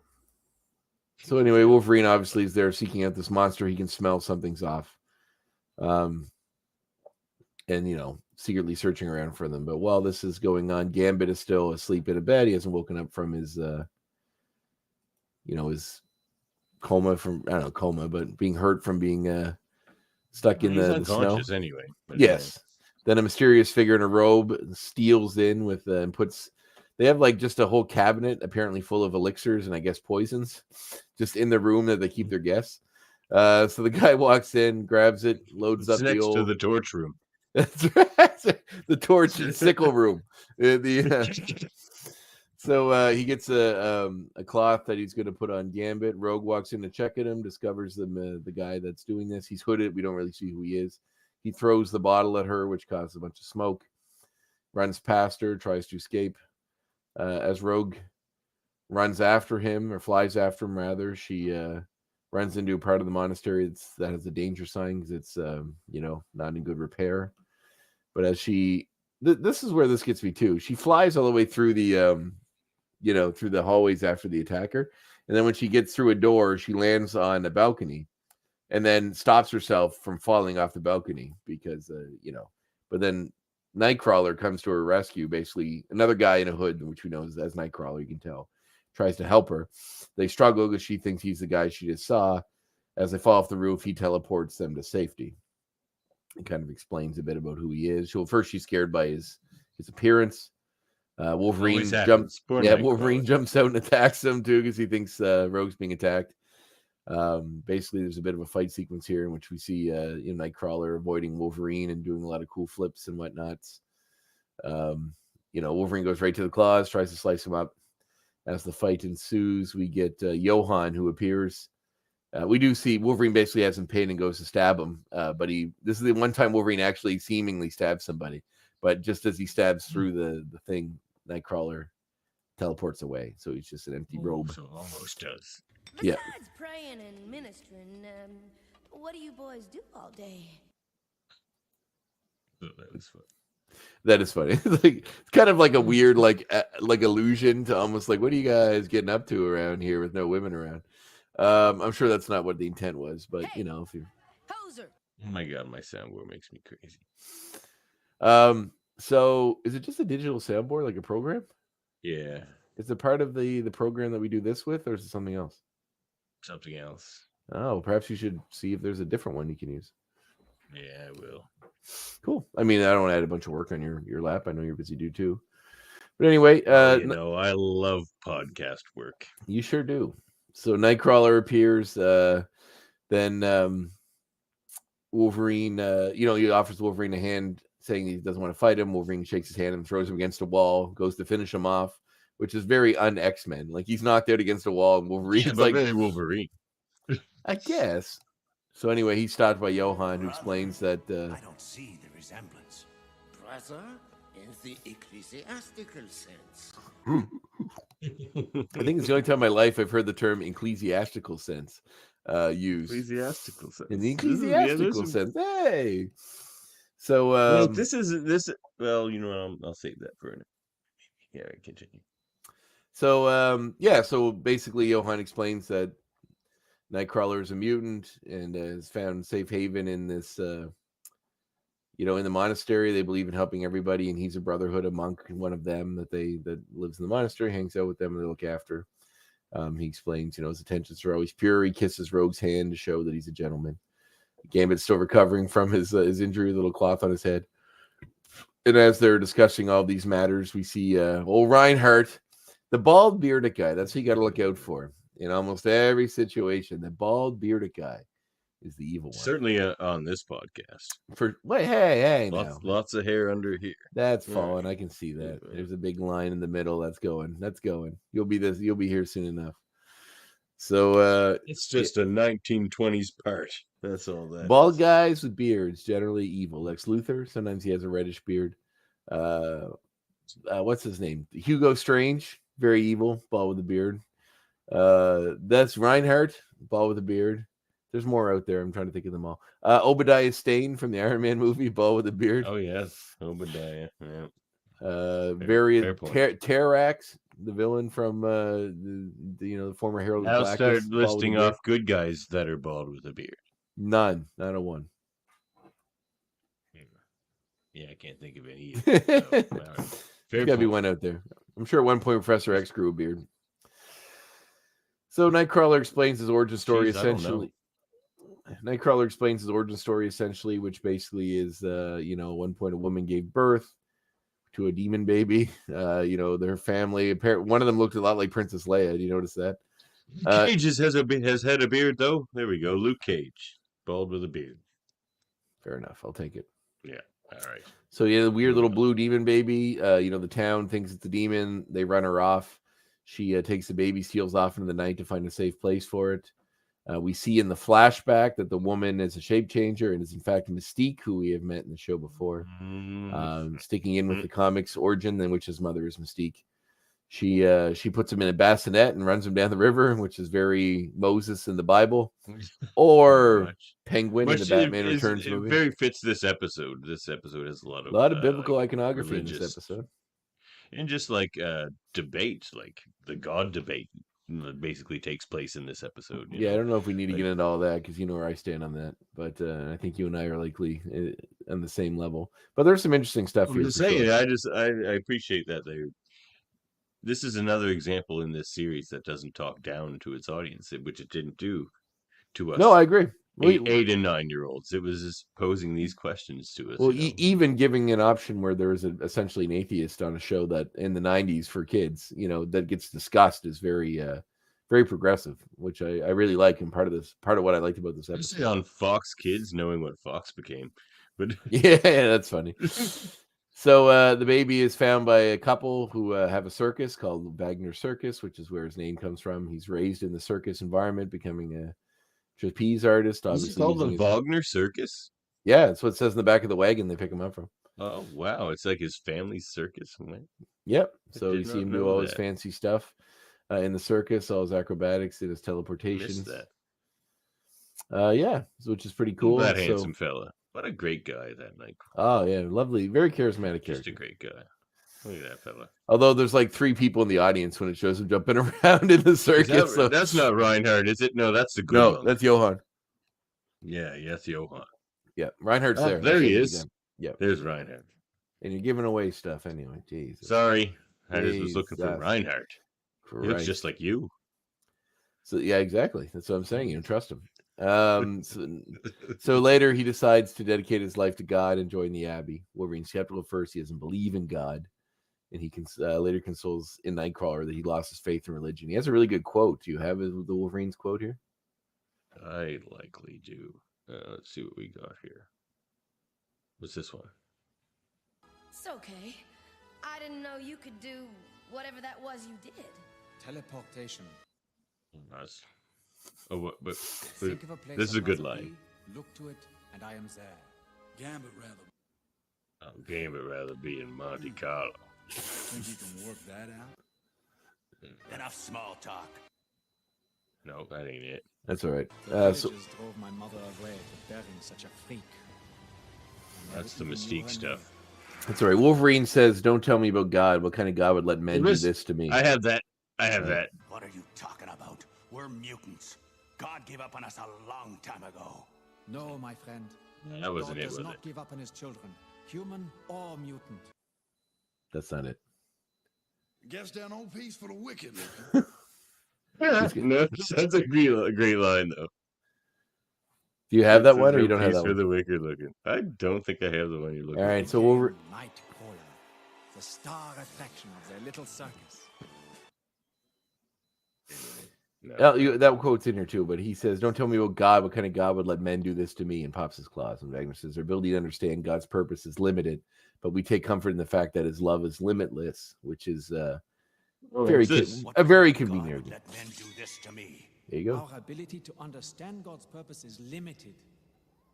So anyway, Wolverine obviously is there seeking out this monster. He can smell something's off. And, secretly searching around for them. But while this is going on, Gambit is still asleep in a bed. He hasn't woken up from his, his coma, but being hurt from being stuck in the snow. Anyway. Yes. Then a mysterious figure in a robe steals in with and puts. They have just a whole cabinet apparently full of elixirs and I guess poisons, just in the room that they keep their guests. So the guy walks in, grabs it, loads up next to the torch room. That's right. The torch and sickle room. So he gets a cloth that he's going to put on Gambit. Rogue walks in to check at him, discovers the guy that's doing this. He's hooded. We don't really see who he is. He throws the bottle at her, which causes a bunch of smoke. Runs past her, tries to escape. As Rogue runs after him, or flies after him, rather, she runs into a part of the monastery that has a danger sign because it's, not in good repair. But as this is where this gets me too. She flies all the way through the, through the hallways after the attacker. And then when she gets through a door, she lands on a balcony and then stops herself from falling off the balcony because, but then Nightcrawler comes to her rescue, basically another guy in a hood, which we know as Nightcrawler, you can tell, tries to help her. They struggle because she thinks he's the guy she just saw. As they fall off the roof, he teleports them to safety. He kind of explains a bit about who he is. First, she's scared by his appearance. Wolverine jumps. Yeah, Wolverine jumps out and attacks him too because he thinks Rogue's being attacked. Basically, there's a bit of a fight sequence here in which we see Nightcrawler avoiding Wolverine and doing a lot of cool flips and whatnot. Wolverine goes right to the claws, tries to slice him up. As the fight ensues, we get Johann, who appears. We do see Wolverine basically has him pinned and goes to stab him. But this is the one time Wolverine actually seemingly stabs somebody. But just as he stabs through the thing, Nightcrawler teleports away. So he's just an empty robe. So almost does. Besides praying and ministering, what do you boys do all day? Oh, that was fun. That is funny. It's kind of like a weird, like allusion to almost like, what are you guys getting up to around here with no women around? I'm sure that's not what the intent was, but if you Poser. Oh my god, my soundboard makes me crazy. So is it just a digital soundboard, like a program? Yeah. Is it part of the program that we do this with, or is it something else? Something else. Oh, perhaps you should see if there's a different one you can use. Yeah, I will. Cool. I mean, I don't want to add a bunch of work on your lap. I know you're busy too. But anyway, I love podcast work. You sure do. So Nightcrawler appears. Then Wolverine, he offers Wolverine a hand saying he doesn't want to fight him. Wolverine shakes his hand and throws him against a wall, goes to finish him off, which is very un-X-Men. Like, he's knocked out against a wall, and Wolverine's but like, very Wolverine. I guess. So anyway, he's stopped by Johan, who explains that... I don't see the resemblance. Brother, in the ecclesiastical sense. I think it's the only time in my life I've heard the term ecclesiastical sense used. Ecclesiastical sense. In the ecclesiastical sense. Hey! So... well, this. Well, you know what? I'll save that for a minute. Yeah, continue. So, so basically Johan explains that Nightcrawler is a mutant and has found safe haven in this, in the monastery. They believe in helping everybody, and he's a brotherhood, a monk, one of them that lives in the monastery, hangs out with them, and they look after. He explains, his intentions are always pure. He kisses Rogue's hand to show that he's a gentleman. Gambit's still recovering from his injury, little cloth on his head. And as they're discussing all these matters, we see old Reinhardt, the bald bearded guy. That's who you got to look out for in almost every situation. The bald bearded guy is the evil one. Certainly on this podcast. Hey, lots of hair under here. That's falling. I can see that. There's a big line in the middle. That's going. You'll be here soon enough. So it's just a 1920s part. That's all that. Bald guys with beards, generally evil. Lex Luthor, sometimes he has a reddish beard. What's his name? Hugo Strange, very evil, bald with a beard. That's Reinhardt, bald with a beard. There's more out there. I'm trying to think of them all. Obadiah Stane from the Iron Man movie, bald with a beard. Oh yes, Obadiah. Yeah. Terrax, the villain from the former Herald of I'll Blackness. start listing off good guys that are bald with a beard. None, not a one. Yeah, I can't think of any. There's got to be one out there. I'm sure at one point Professor X grew a beard. So Nightcrawler explains his origin story essentially. Nightcrawler explains his origin story essentially, which basically is, at one point a woman gave birth to a demon baby. Their family, one of them looked a lot like Princess Leia. Do you notice that? Cage has had a beard though. There we go. Luke Cage, bald with a beard. Fair enough. I'll take it. Yeah. All right. So the weird little blue demon baby. The town thinks it's a demon. They run her off. She takes the baby, steals off into the night to find a safe place for it. We see in the flashback that the woman is a shape changer and is in fact Mystique, who we have met in the show before. Sticking in with the comics origin, in which his mother is Mystique. She puts him in a bassinet and runs him down the river, which is very Moses in the Bible, or Penguin in the Batman Returns movie. It very fits this episode. This episode has a lot of biblical iconography in this episode. And just like debate, like the God debate, basically takes place in this episode. I don't know if we need to get into all that because you know where I stand on that. But I think you and I are likely on the same level. But there's some interesting stuff here. I appreciate that this is another example in this series that doesn't talk down to its audience, which it didn't do to us. No, I agree. 8 and 9-year-olds. It was just posing these questions to us. Well, even giving an option where there is essentially an atheist on a show that in the 90s for kids, that gets discussed is very, very progressive, which I really like. And part of what I liked about this episode. On Fox Kids, knowing what Fox became, but yeah, that's funny. So the baby is found by a couple who have a circus called Wagner Circus, which is where his name comes from. He's raised in the circus environment, becoming a trapeze artist. Obviously, is it called the Wagner Circus? Yeah, that's what it says in the back of the wagon they pick him up from. Oh wow, it's like his family's circus. Yep. So you see him do all his fancy stuff in the circus, all his acrobatics and his teleportations. Yeah, which is pretty cool. That handsome fella. What a great guy that night. Oh yeah, lovely, very charismatic character. Just a great guy. Look at that fella. Although there's like 3 people in the audience when it shows him jumping around in the circus. That's not Reinhardt, is it? No, that's the good one. That's Johan. Yeah, that's Johan. Yeah, Reinhardt's there. There he is. Yeah, there's Reinhardt. And you're giving away stuff anyway. Jesus. Sorry, I just was looking for Reinhardt. He looks just like you. So yeah, exactly. That's what I'm saying. You don't trust him. So later he decides to dedicate his life to God and join the Abbey. Wolverine's skeptical at first. He doesn't believe in God, and he later consoles in Nightcrawler that he lost his faith in religion. He has a really good quote. Do you have the Wolverine's quote here? I likely do. Let's see what we got here. What's this one? It's okay. I didn't know you could do whatever that was you did. Teleportation. Nice. Oh, but Think of a place this is a I'd good rather line. be, look to it, and I am there. Gambit rather. Gambit rather be in Monte Carlo. Think you can work that out? Enough small talk. No, that ain't it. That's all right. The villagers So drove my mother away for burying such a freak. I That's the never even knew Mystique her stuff. that's all right. Wolverine says, "Don't tell me about God. What kind of God would let men do This- this to me?" I have that. I have that. What are you talking about? We're mutants. God gave up on us a long time ago. name. No, my friend. That wasn't God it, does was not it? give up on his children, human or mutant. That's not it. Guess down on peace for the wicked. No, that's a great line though. Do you have that Says one, or no you don't have peace that for one? the wicked looking. I don't think I have the one you're looking. All right, for. so we'll. Nightcrawler, the star attraction of their little circus. No. That quote's in here too, but he says, "Don't tell me about God. What kind of God would let men do this to me?" And pops his claws. And Wagner says, "Their ability to understand God's purpose is limited, but we take comfort in the fact that His love is limitless," which is very What a very kind of God convenient. would let men do this to me? There you go. Our ability to understand God's purpose is limited,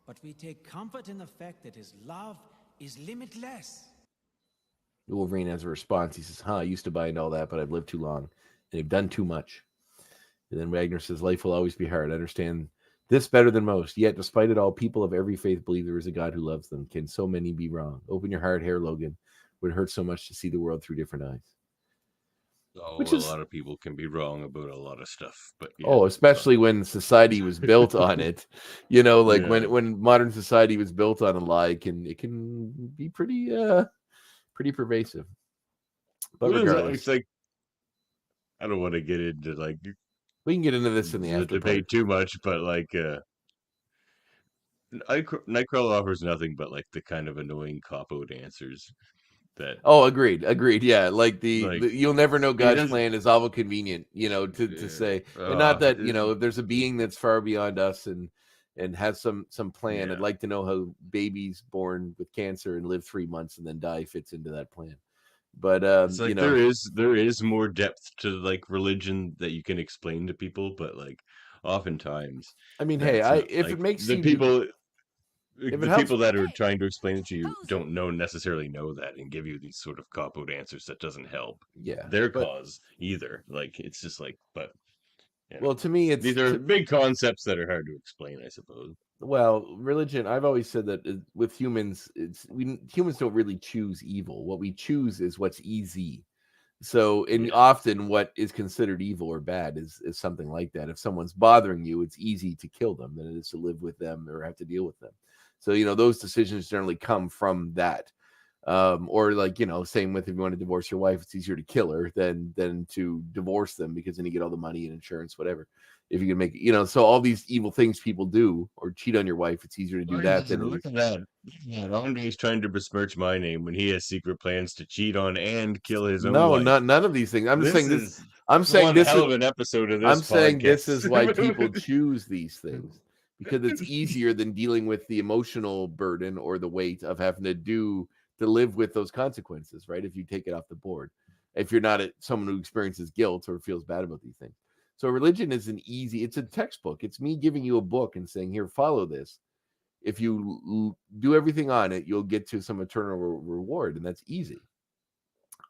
but we take comfort in the fact that his love is limitless. Wolverine has a response. He says, "I used to buy into all that, but I've lived too long, and they've done too much." And then Wagner says, "Life will always be hard. I understand this better than most. Yet, despite it all, people of every faith believe there is a God who loves them. Can so many be wrong? Open your heart, Herr Logan. Would hurt so much to see the world through different eyes." Oh, Which a is- lot of people can be wrong about a lot of stuff, but yeah, Oh, especially when society was built on it. Like Yeah. when modern society was built on a lie, it can be pretty pervasive. But Well, regardless, it's like I don't want to get into like we can get into this in the after debate part. too much, but like Nightcrawler offers nothing but like the kind of annoying cop-out answers that Oh, agreed. Yeah, like like you'll never know he God's doesn't- plan is awful convenient, to say. And not that, if there's a being that's far beyond us and has some plan, Yeah. I'd like to know how babies born with cancer and live 3 months and then die fits into that plan. But it's like there is more depth to like religion that you can explain to people, but like oftentimes I mean, hey, that's not, if like, it makes the you people if it the helps- people that are trying to explain it to you don't necessarily know that and give you these sort of cop-out answers that doesn't help yeah, their but- cause either. Like it's just like, but you know, well, to me, these are big concepts that are hard to explain, I suppose. Well, religion, I've always said that with humans, humans don't really choose evil. What we choose is what's easy. So, and often what is considered evil or bad is something like that. If someone's bothering you, it's easy to kill them than it is to live with them or have to deal with them. So, those decisions generally come from that. Or like, same with if you want to divorce your wife, it's easier to kill her than to divorce them, because then you get all the money and insurance, whatever. If you can make so all these evil things people do, or cheat on your wife, it's easier to do that than Look at that. Yeah, Andre's trying to besmirch my name when he has secret plans to cheat on and kill his own wife. none of these things. I'm just saying this. is I'm saying one this hell is of an episode of this. I'm saying this is why podcast. people choose these things, because it's easier than dealing with the emotional burden or the weight of having to live with those consequences, right? If you take it off the board, if you're not someone who experiences guilt or feels bad about these things. So religion is it's a textbook. It's me giving you a book and saying, here, follow this. If you do everything on it, you'll get to some eternal reward, and that's easy.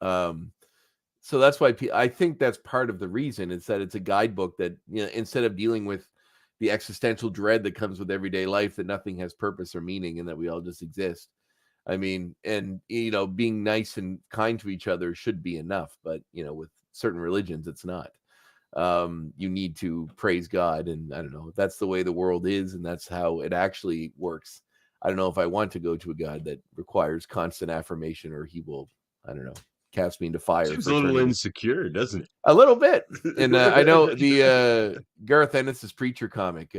So that's why I think that's part of the reason, is that it's a guidebook that, instead of dealing with the existential dread that comes with everyday life, that nothing has purpose or meaning and that we all just exist. I mean, and, being nice and kind to each other should be enough, but, with certain religions, it's not. You need to praise God, and I don't know, that's the way the world is, and that's how it actually works. I don't know if I want to go to a God that requires constant affirmation, or he will, I don't know, cast me into fire. Seems a little insecure, doesn't it? A little bit. And I know the Gareth Ennis's Preacher comic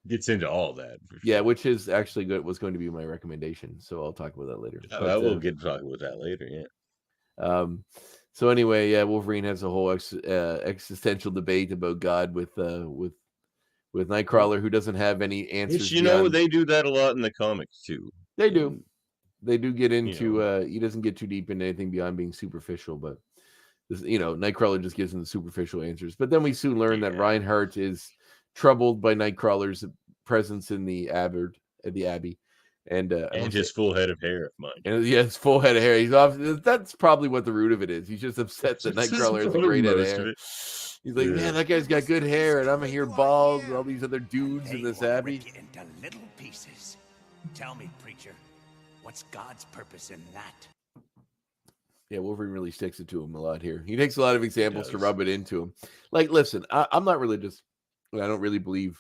gets into all that. Yeah, which is actually good. Was going to be my recommendation, so I'll talk about that later. I will get talking about that later. Yeah. So anyway, yeah, Wolverine has a whole existential debate about God with Nightcrawler, who doesn't have any answers. Which, they do that a lot in the comics too. They do. They do get into. He doesn't get too deep into anything beyond being superficial, but this, Nightcrawler just gives him the superficial answers. But then we soon learn that Reinhardt is troubled by Nightcrawler's presence in the Abbey, and his full head of hair, mind. And his full head of hair. He's off. That's probably what the root of it is. He's just upset that Nightcrawler has a great head of hair. He's like, man, that guy's got good hair, and I'm here bald with all these other dudes in this Abbey. Break it into little pieces. Tell me, preacher, what's God's purpose in that? Yeah, Wolverine really sticks it to him a lot here. He takes a lot of examples to rub it into him. Like, listen, I'm not religious. I don't really believe.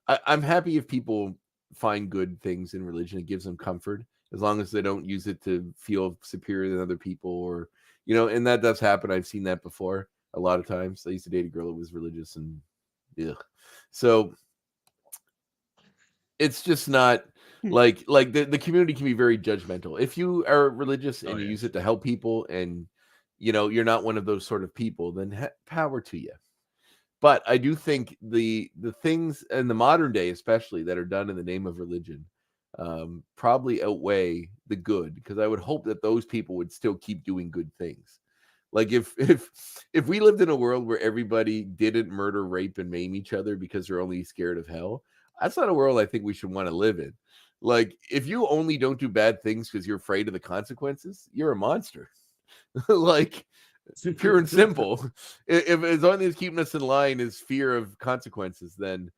I'm happy if people find good things in religion. It gives them comfort, as long as they don't use it to feel superior than other people, or and that does happen. I've seen that before a lot of times. I used to date a girl that was religious, and so it's just not like the community can be very judgmental. If you are religious and you use it to help people, and you're not one of those sort of people, then power to you. But I do think the things in the modern day, especially, that are done in the name of religion, probably outweigh the good, because I would hope that those people would still keep doing good things. Like if we lived in a world where everybody didn't murder, rape, and maim each other because they're only scared of hell, that's not a world I think we should want to live in. Like, if you only don't do bad things because you're afraid of the consequences, you're a monster. Like, pure and simple. If as long as keeping us in line is fear of consequences, then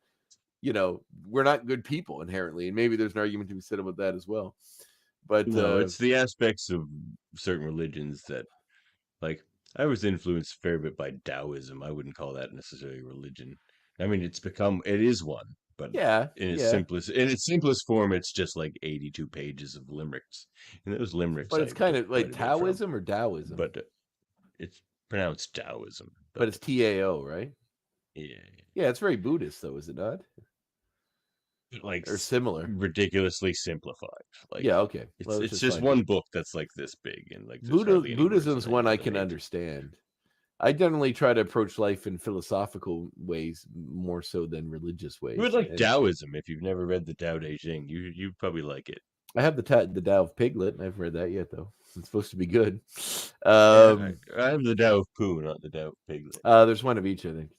we're not good people inherently. And maybe there's an argument to be said about that as well. But no, it's the aspects of certain religions that, like, I was influenced a fair bit by Taoism. I wouldn't call that necessarily religion. I mean, it is one, but in its simplest form, it's just like 82 pages of limericks, and those limericks. But it's kind of like Taoism or Taoism. But it's pronounced Taoism. But it's Tao, right? Yeah. Yeah, it's very Buddhist, though, is it not? Like, or similar, ridiculously simplified. Like, okay. It's just one book that's like this big, and like Buddhism's one I can understand. I generally try to approach life in philosophical ways more so than religious ways. You would like Taoism if you've never read the Tao Te Ching. You'd probably like it. I have the Tao of Piglet. I haven't read that yet, though. It's supposed to be good. I have the Tao of Pooh, not the Tao of Piglet. There's one of each, I think.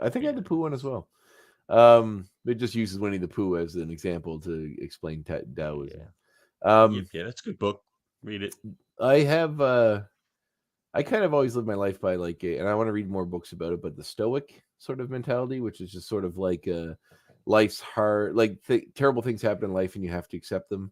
I think I have the Pooh one as well. It just uses Winnie the Pooh as an example to explain Taoism. Yeah, that's a good book. Read it. I have I kind of always live my life by and I want to read more books about it, but the Stoic sort of mentality, which is just sort of like life's hard, terrible things happen in life and you have to accept them.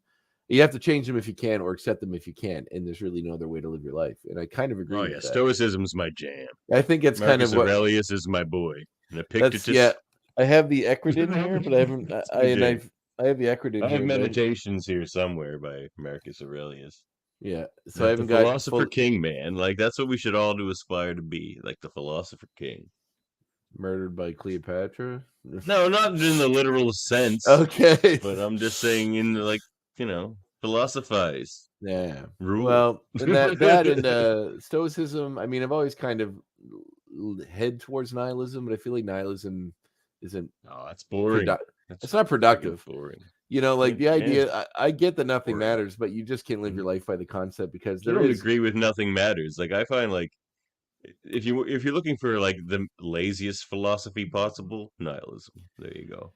You have to change them if you can, or accept them if you can't, and there's really no other way to live your life. And I kind of agree with that. Stoicism's my jam. I think it's kind of what Aurelius is my boy. And Epictetus. I have the Ecrit in here, but I haven't. I have the Ecrit in here. I have Meditations here somewhere by Marcus Aurelius. Yeah, so I haven't got Philosopher King, man. Like, that's what we should all do, aspire to be, like the Philosopher King. Murdered by Cleopatra? No, not in the literal sense. Okay, but I'm just saying, in philosophize. Yeah. Rule. Well, that and Stoicism. I mean, I've always kind of head towards nihilism, but I feel like nihilism isn't. Oh, that's boring. It's not productive. Boring. The idea. I get that nothing matters, but you just can't live your life by the concept because I don't agree with nothing matters. Like, I find if you're looking for the laziest philosophy possible, nihilism. There you go.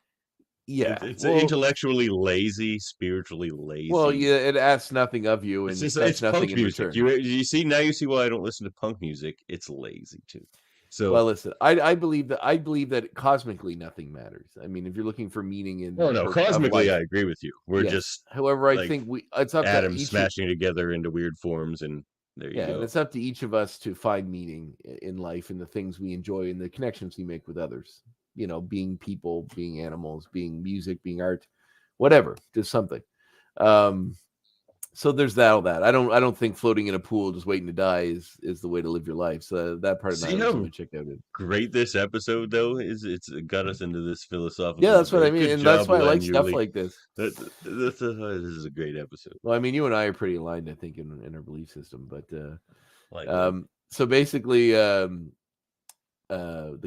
Yeah, it's intellectually lazy, spiritually lazy. Well, yeah, it asks nothing of you, and it's nothing punk in music. return. You see why I don't listen to punk music. It's lazy too. So, well, listen, I believe that cosmically nothing matters. I mean, if you're looking for meaning in cosmically, I agree with you. We're just, however, I think it's up atoms to smashing together into weird forms, and there you go. And it's up to each of us to find meaning in life and the things we enjoy and the connections we make with others. Being people, being animals, being music, being art, whatever, just something. So there's all that. I don't think floating in a pool just waiting to die is the way to live your life. So that part of nihilism I checked out. Great this episode though is it's got us into this philosophical. Yeah, that's what I mean, and that's why I like stuff like this. This is a great episode. Well, I mean, you and I are pretty aligned, I think, in our belief system. But so basically, the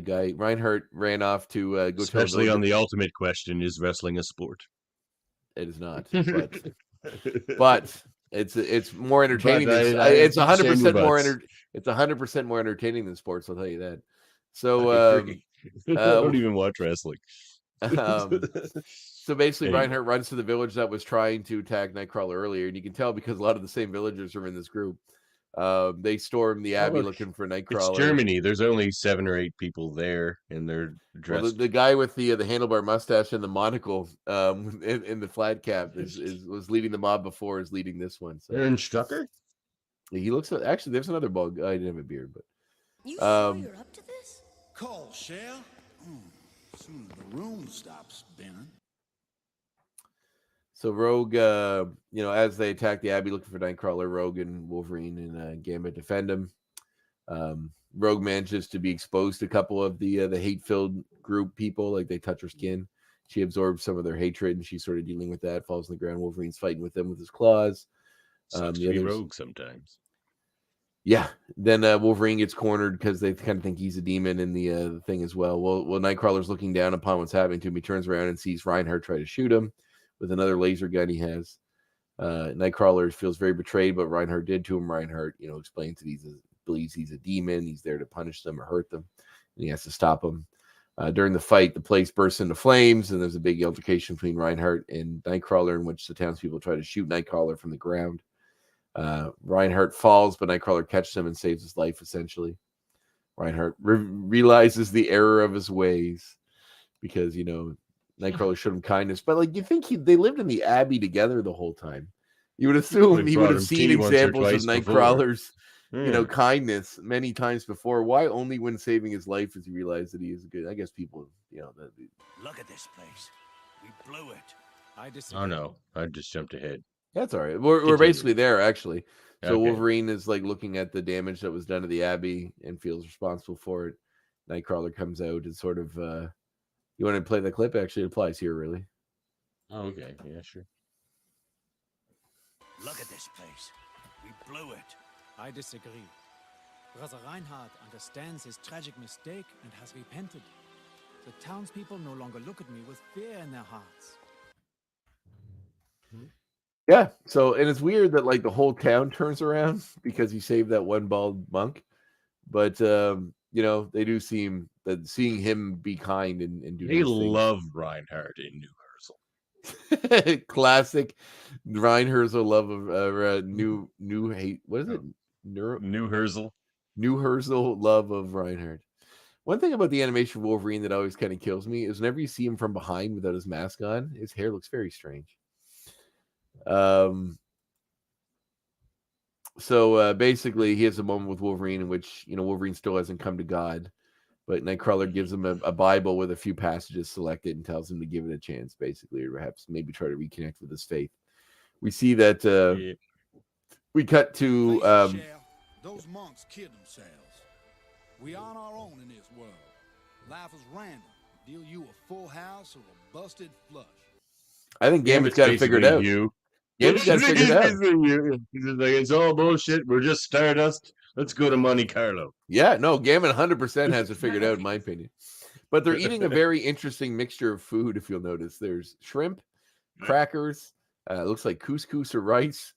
guy Reinhardt ran off to go. Especially on the ultimate question: is wrestling a sport? It is not. But but it's more entertaining. It's 100% more it's 100% more entertaining than sports. I'll tell you that. So I don't even watch wrestling. So basically, Reinhardt runs to the village that was trying to attack Nightcrawler earlier, and you can tell because a lot of the same villagers are in this group. They storm the abbey looking for Nightcrawler. It's Germany. There's only 7 or 8 people there, and they're dressed. Well, the guy with the handlebar mustache and the monocle in the flat cap was leading the mob before, is leading this one. So. Aaron Strucker? He looks actually. There's another bug. I didn't have a beard, but you sure you're up to this? Call, Shell. Soon as the room stops spinning. So Rogue, as they attack the abbey looking for Nightcrawler, Rogue and Wolverine and Gambit defend him. Rogue manages to be exposed to a couple of the hate-filled group people, like they touch her skin. She absorbs some of their hatred, and she's sort of dealing with that. Falls on the ground. Wolverine's fighting with them with his claws. Sucks to be Rogue sometimes. Yeah. Then Wolverine gets cornered because they kind of think he's a demon in the thing as well. Well, Nightcrawler's looking down upon what's happening to him. He turns around and sees Reinhardt try to shoot him with another laser gun he has. Nightcrawler feels very betrayed, but Reinhardt did to him. Reinhardt, explains that he believes he's a demon. He's there to punish them or hurt them, and he has to stop them. During the fight, the place bursts into flames, and there's a big altercation between Reinhardt and Nightcrawler, in which the townspeople try to shoot Nightcrawler from the ground. Reinhardt falls, but Nightcrawler catches him and saves his life, essentially. Reinhardt realizes the error of his ways because, Nightcrawler showed him kindness. But, you think they lived in the Abbey together the whole time. You would assume he would have seen examples of Nightcrawler's, kindness many times before. Why only when saving his life does he realize that he is good? I guess people, Look at this place. We blew it. I disagree. Oh, no. I just jumped ahead. That's all right. We're basically there, actually. So Okay. Wolverine is looking at the damage that was done to the Abbey and feels responsible for it. Nightcrawler comes out and sort of, you want to play the clip? Actually, it applies here, really. Oh, okay. Yeah, sure. Look at this place. We blew it. I disagree. Brother Reinhardt understands his tragic mistake and has repented. The townspeople no longer look at me with fear in their hearts. Yeah. So, and it's weird that the whole town turns around because he saved that one bald monk. But, they do seem that seeing him be kind and do. They love Reinhardt in New Herzl. Classic Reinhardt love of new hate. What is it? New Herzl. New Herzl love of Reinhardt. One thing about the animation of Wolverine that always kind of kills me is whenever you see him from behind without his mask on, his hair looks very strange. So basically he has a moment with Wolverine in which, Wolverine still hasn't come to God, but Nightcrawler gives him a Bible with a few passages selected and tells him to give it a chance, basically, or perhaps maybe try to reconnect with his faith. We see that we cut to those monks kid themselves. We on our own in this world. Life is random. Deal you a full house or a busted flush. I think Gambit's got it figured out. Gambit's got it figured out. He's just like, it's all bullshit. We're just stardust. Let's go to Monte Carlo. Yeah, no, Gambit 100% has it figured out, in my opinion. But they're eating a very interesting mixture of food, if you'll notice. There's shrimp, crackers, looks like couscous or rice,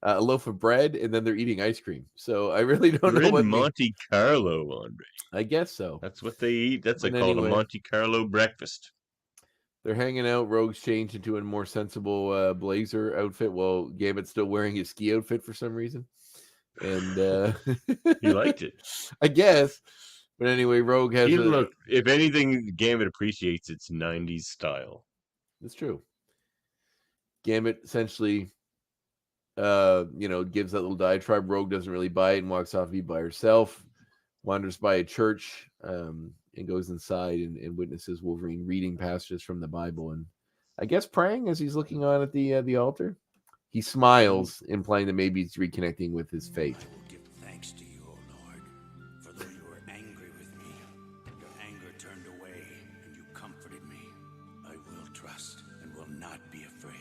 a loaf of bread, and then they're eating ice cream. So I really don't know what Monte Carlo, Andre. I guess so. That's what they eat. That's called a Monte Carlo breakfast. They're hanging out. Rogue's changed into a more sensible blazer outfit, while Gambit's still wearing his ski outfit for some reason. And he liked it, I guess. But anyway, Rogue has. Look, if anything, Gambit appreciates its '90s style. That's true. Gambit essentially, gives that little diatribe. Rogue doesn't really buy it and walks off to be by herself. Wanders by a church and goes inside and witnesses Wolverine reading passages from the Bible and I guess praying as he's looking on at the altar. He smiles, implying that maybe he's reconnecting with his faith. I will give thanks to you, O Lord, for though you were angry with me, your anger turned away and you comforted me. I will trust and will not be afraid.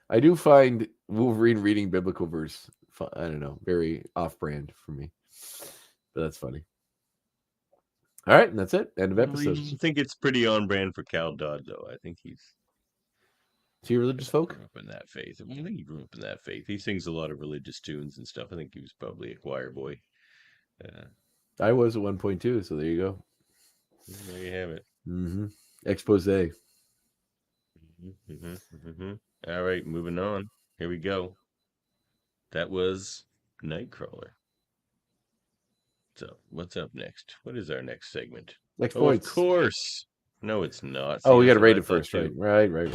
I do find Wolverine reading biblical verse, I don't know, very off-brand for me. But that's funny. All right, and that's it. End of episode. I think it's pretty on brand for Cal Dodd, though. I think he's Is he a religious folk? Grew up in that faith. I think he grew up in that faith. He sings a lot of religious tunes and stuff. I think he was probably a choir boy. I was at one point too, so there you go. There you have it. Expose. All right, moving on. Here we go. That was Nightcrawler. So, what's up next? What is our next segment? Exploits. Of course. No, it's not. Oh, See, we got that's to what rate I it thought first, too. right? Right.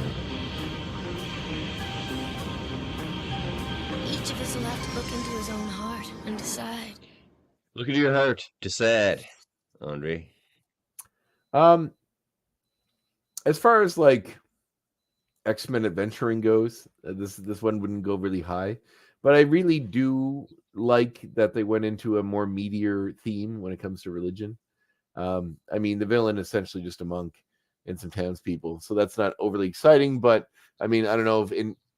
Each of us will have to look into his own heart and decide. Look into your heart. Decide, Andre. As far as like X-Men adventuring goes, this one wouldn't go really high, but I really do like that they went into a more meatier theme when it comes to religion. I mean, the villain is essentially just a monk and some townspeople, so that's not overly exciting. But I mean, I don't know if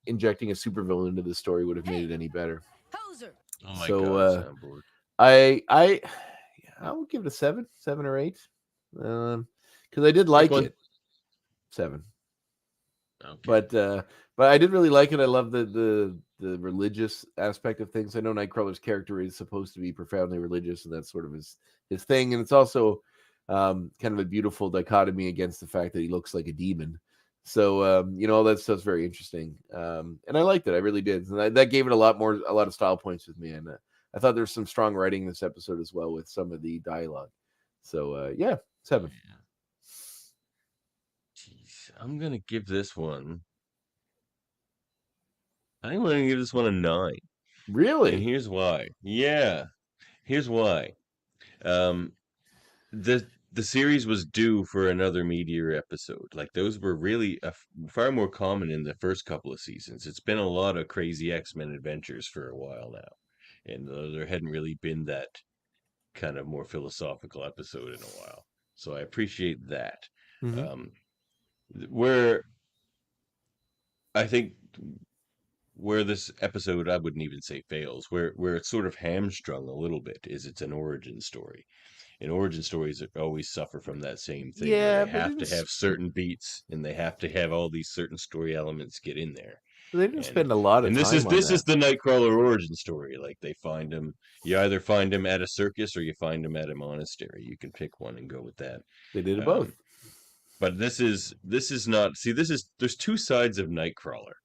injecting a supervillain into the story would have made it any better. Poser. Oh my God! Soundboard. I would give it a 7 or 8, because I did like it. 7. Okay. But I did really like it. I love the religious aspect of things. I know Nightcrawler's character is supposed to be profoundly religious, and that's sort of his thing. And it's also kind of a beautiful dichotomy against the fact that he looks like a demon. So all that stuff's very interesting. And I liked it. I really did. And that gave it a lot of style points with me. And I thought there was some strong writing in this episode as well with some of the dialogue. So 7. Jeez, I'm gonna give this one. I'm gonna give this one a 9. Really? And here's why. Yeah, here's why. The series was due for another meteor episode. Like those were really far more common in the first couple of seasons. It's been a lot of crazy X-Men adventures for a while now, and there hadn't really been that kind of more philosophical episode in a while. So I appreciate that. Where I think where this episode, I wouldn't even say fails, where it's sort of hamstrung a little bit is it's an origin story. And origin stories always suffer from that same thing. Yeah, they have to have certain beats, and they have to have all these certain story elements get in there. They didn't spend a lot of time. And this is the Nightcrawler origin story. Like they find him, you either find him at a circus or you find him at a monastery. You can pick one and go with that. They did both. But this is not. See, there's two sides of Nightcrawler.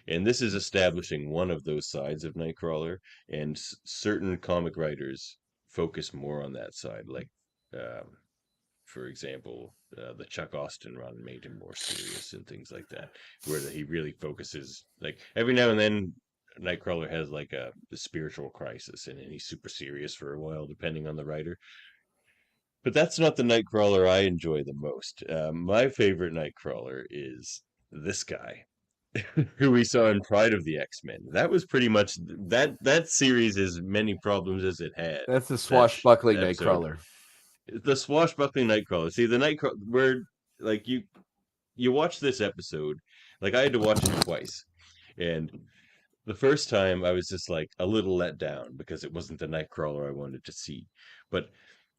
And this is establishing one of those sides of Nightcrawler, and certain comic writers focus more on that side. Like, for example, the Chuck Austin run made him more serious and things like that, where he really focuses. Like every now and then, Nightcrawler has like a spiritual crisis, and he's super serious for a while, depending on the writer. But that's not the Nightcrawler I enjoy the most. My favorite Nightcrawler is this guy. Who we saw in Pride of the X-Men. That was pretty much that series as many problems as it had. That's the swashbuckling Nightcrawler. The swashbuckling Nightcrawler. See, the Nightcrawler, where like you watch this episode, like I had to watch it twice, and the first time I was just like a little let down because it wasn't the Nightcrawler I wanted to see, but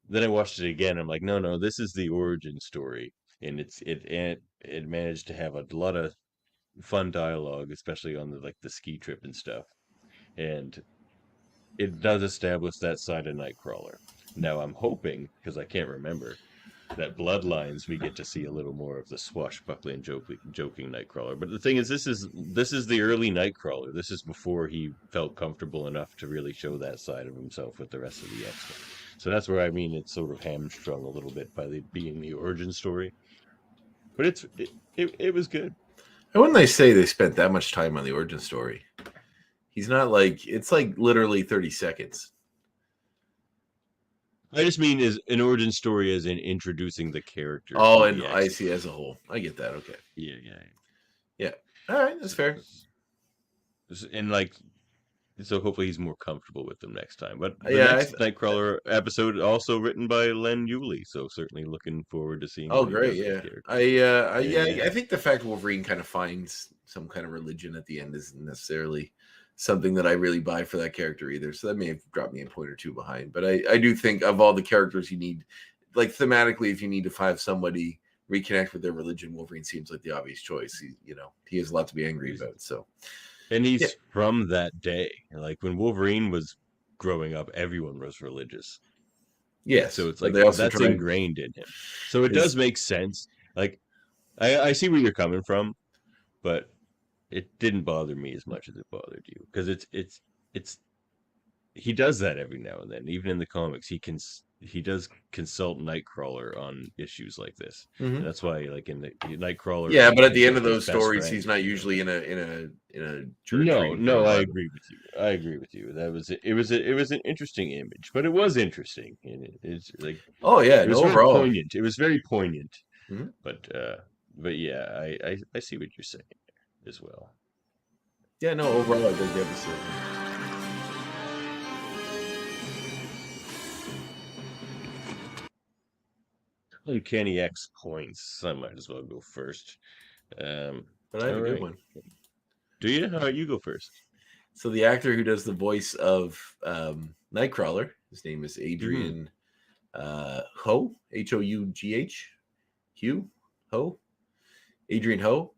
then I watched it again. I'm like, no, this is the origin story, and it managed to have a lot of fun dialogue, especially on the ski trip and stuff, and it does establish that side of Nightcrawler. Now I'm hoping, because I can't remember, that Bloodlines we get to see a little more of the swashbuckling joking Nightcrawler. But the thing is, this is the early Nightcrawler. This is before he felt comfortable enough to really show that side of himself with the rest of the X-Men. So that's where I mean it's sort of hamstrung a little bit by being the origin story. But it was good. And wouldn't they say they spent that much time on the origin story? He's not like, it's like literally 30 seconds. I just mean as an origin story as in introducing the character. Oh, and I see as a whole. I get that. Okay. Yeah. All right, that's fair. And so hopefully he's more comfortable with them next time. But the next Nightcrawler episode also written by Len Yulee, so certainly looking forward to seeing. Oh, great! Yeah, I think the fact Wolverine kind of finds some kind of religion at the end isn't necessarily something that I really buy for that character either. So that may have dropped me a point or two behind. But I do think of all the characters you need, like thematically, if you need to have somebody reconnect with their religion, Wolverine seems like the obvious choice. He has a lot to be angry about. So, and he's from that day. Like when Wolverine was growing up, everyone was religious. Yes, so it's but like they also that's ingrained in him. So it does make sense. Like I see where you're coming from, but it didn't bother me as much as it bothered you because it's he does that every now and then. Even in the comics, he does consult Nightcrawler on issues like this. And that's why, like in the Nightcrawler, Yeah, but at the end of his those best stories, friend. he's not usually in a church. No, I agree with you. I agree with you. It was an interesting image, but it was interesting. And it's like it was very poignant. It was very poignant. But yeah, I see what you're saying there as well. Yeah, no, overall, I think the episode. Uncanny X points. I might as well go first. But I have a good one. Do you? All right, you go first. So the actor who does the voice of Nightcrawler, his name is Adrian Ho, H-O-U-G-H, Ho, Adrian Ho.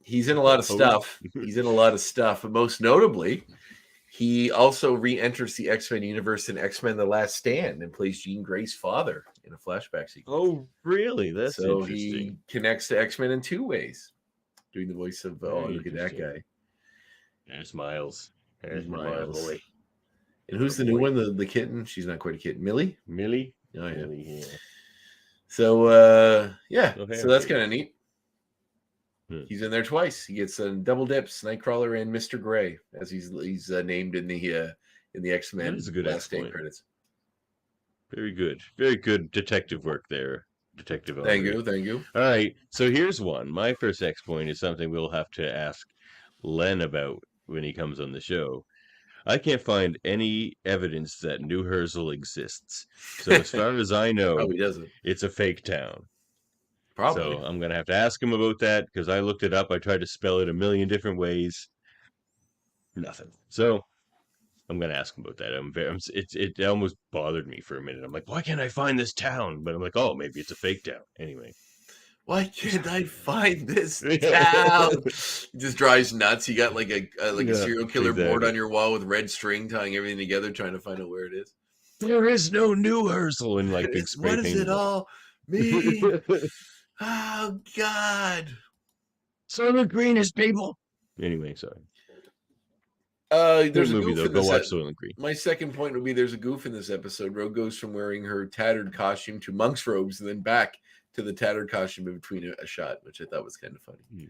He's in a lot of stuff. But most notably, he also re-enters the X-Men universe in X-Men: The Last Stand and plays Jean Grey's father in a flashback sequence. Oh, really? That's so interesting. He connects to X-Men in two ways, doing the voice of look at that guy. There's Miles. There's Miles. Boy. And who's the new one? The kitten? She's not quite a kitten. Millie? Millie? Oh, yeah. Millie, yeah. So, so that's kind of neat. He's in there twice. He gets double dips, Nightcrawler and Mr. Gray, as he's named in the X-Men. That is a good Last Stand credits. Very good detective work there, Detective. Thank you. All right, so here's one. My first X point is something we'll have to ask Len about when he comes on the show. I can't find any evidence that New Herzl exists. So as far as I know, probably doesn't. It's a fake town. Probably. So I'm going to have to ask him about that because I looked it up. I tried to spell it a million different ways. Nothing. So I'm going to ask him about that. It almost bothered me for a minute. I'm like, why can't I find this town? But I'm like, oh, maybe it's a fake town. Anyway. Why can't I find this town? It just drives nuts. You got like a serial killer board on your wall with red string tying everything together, trying to find out where it is. There is no New Herzl in like big spray paint. What does it all mean? Oh God! Soylent Green is people. Anyway, sorry. There's a movie goof though. in Go this watch Soylent Green. My second point would be there's a goof in this episode. Rogue goes from wearing her tattered costume to monk's robes and then back to the tattered costume in between a shot, which I thought was kind of funny.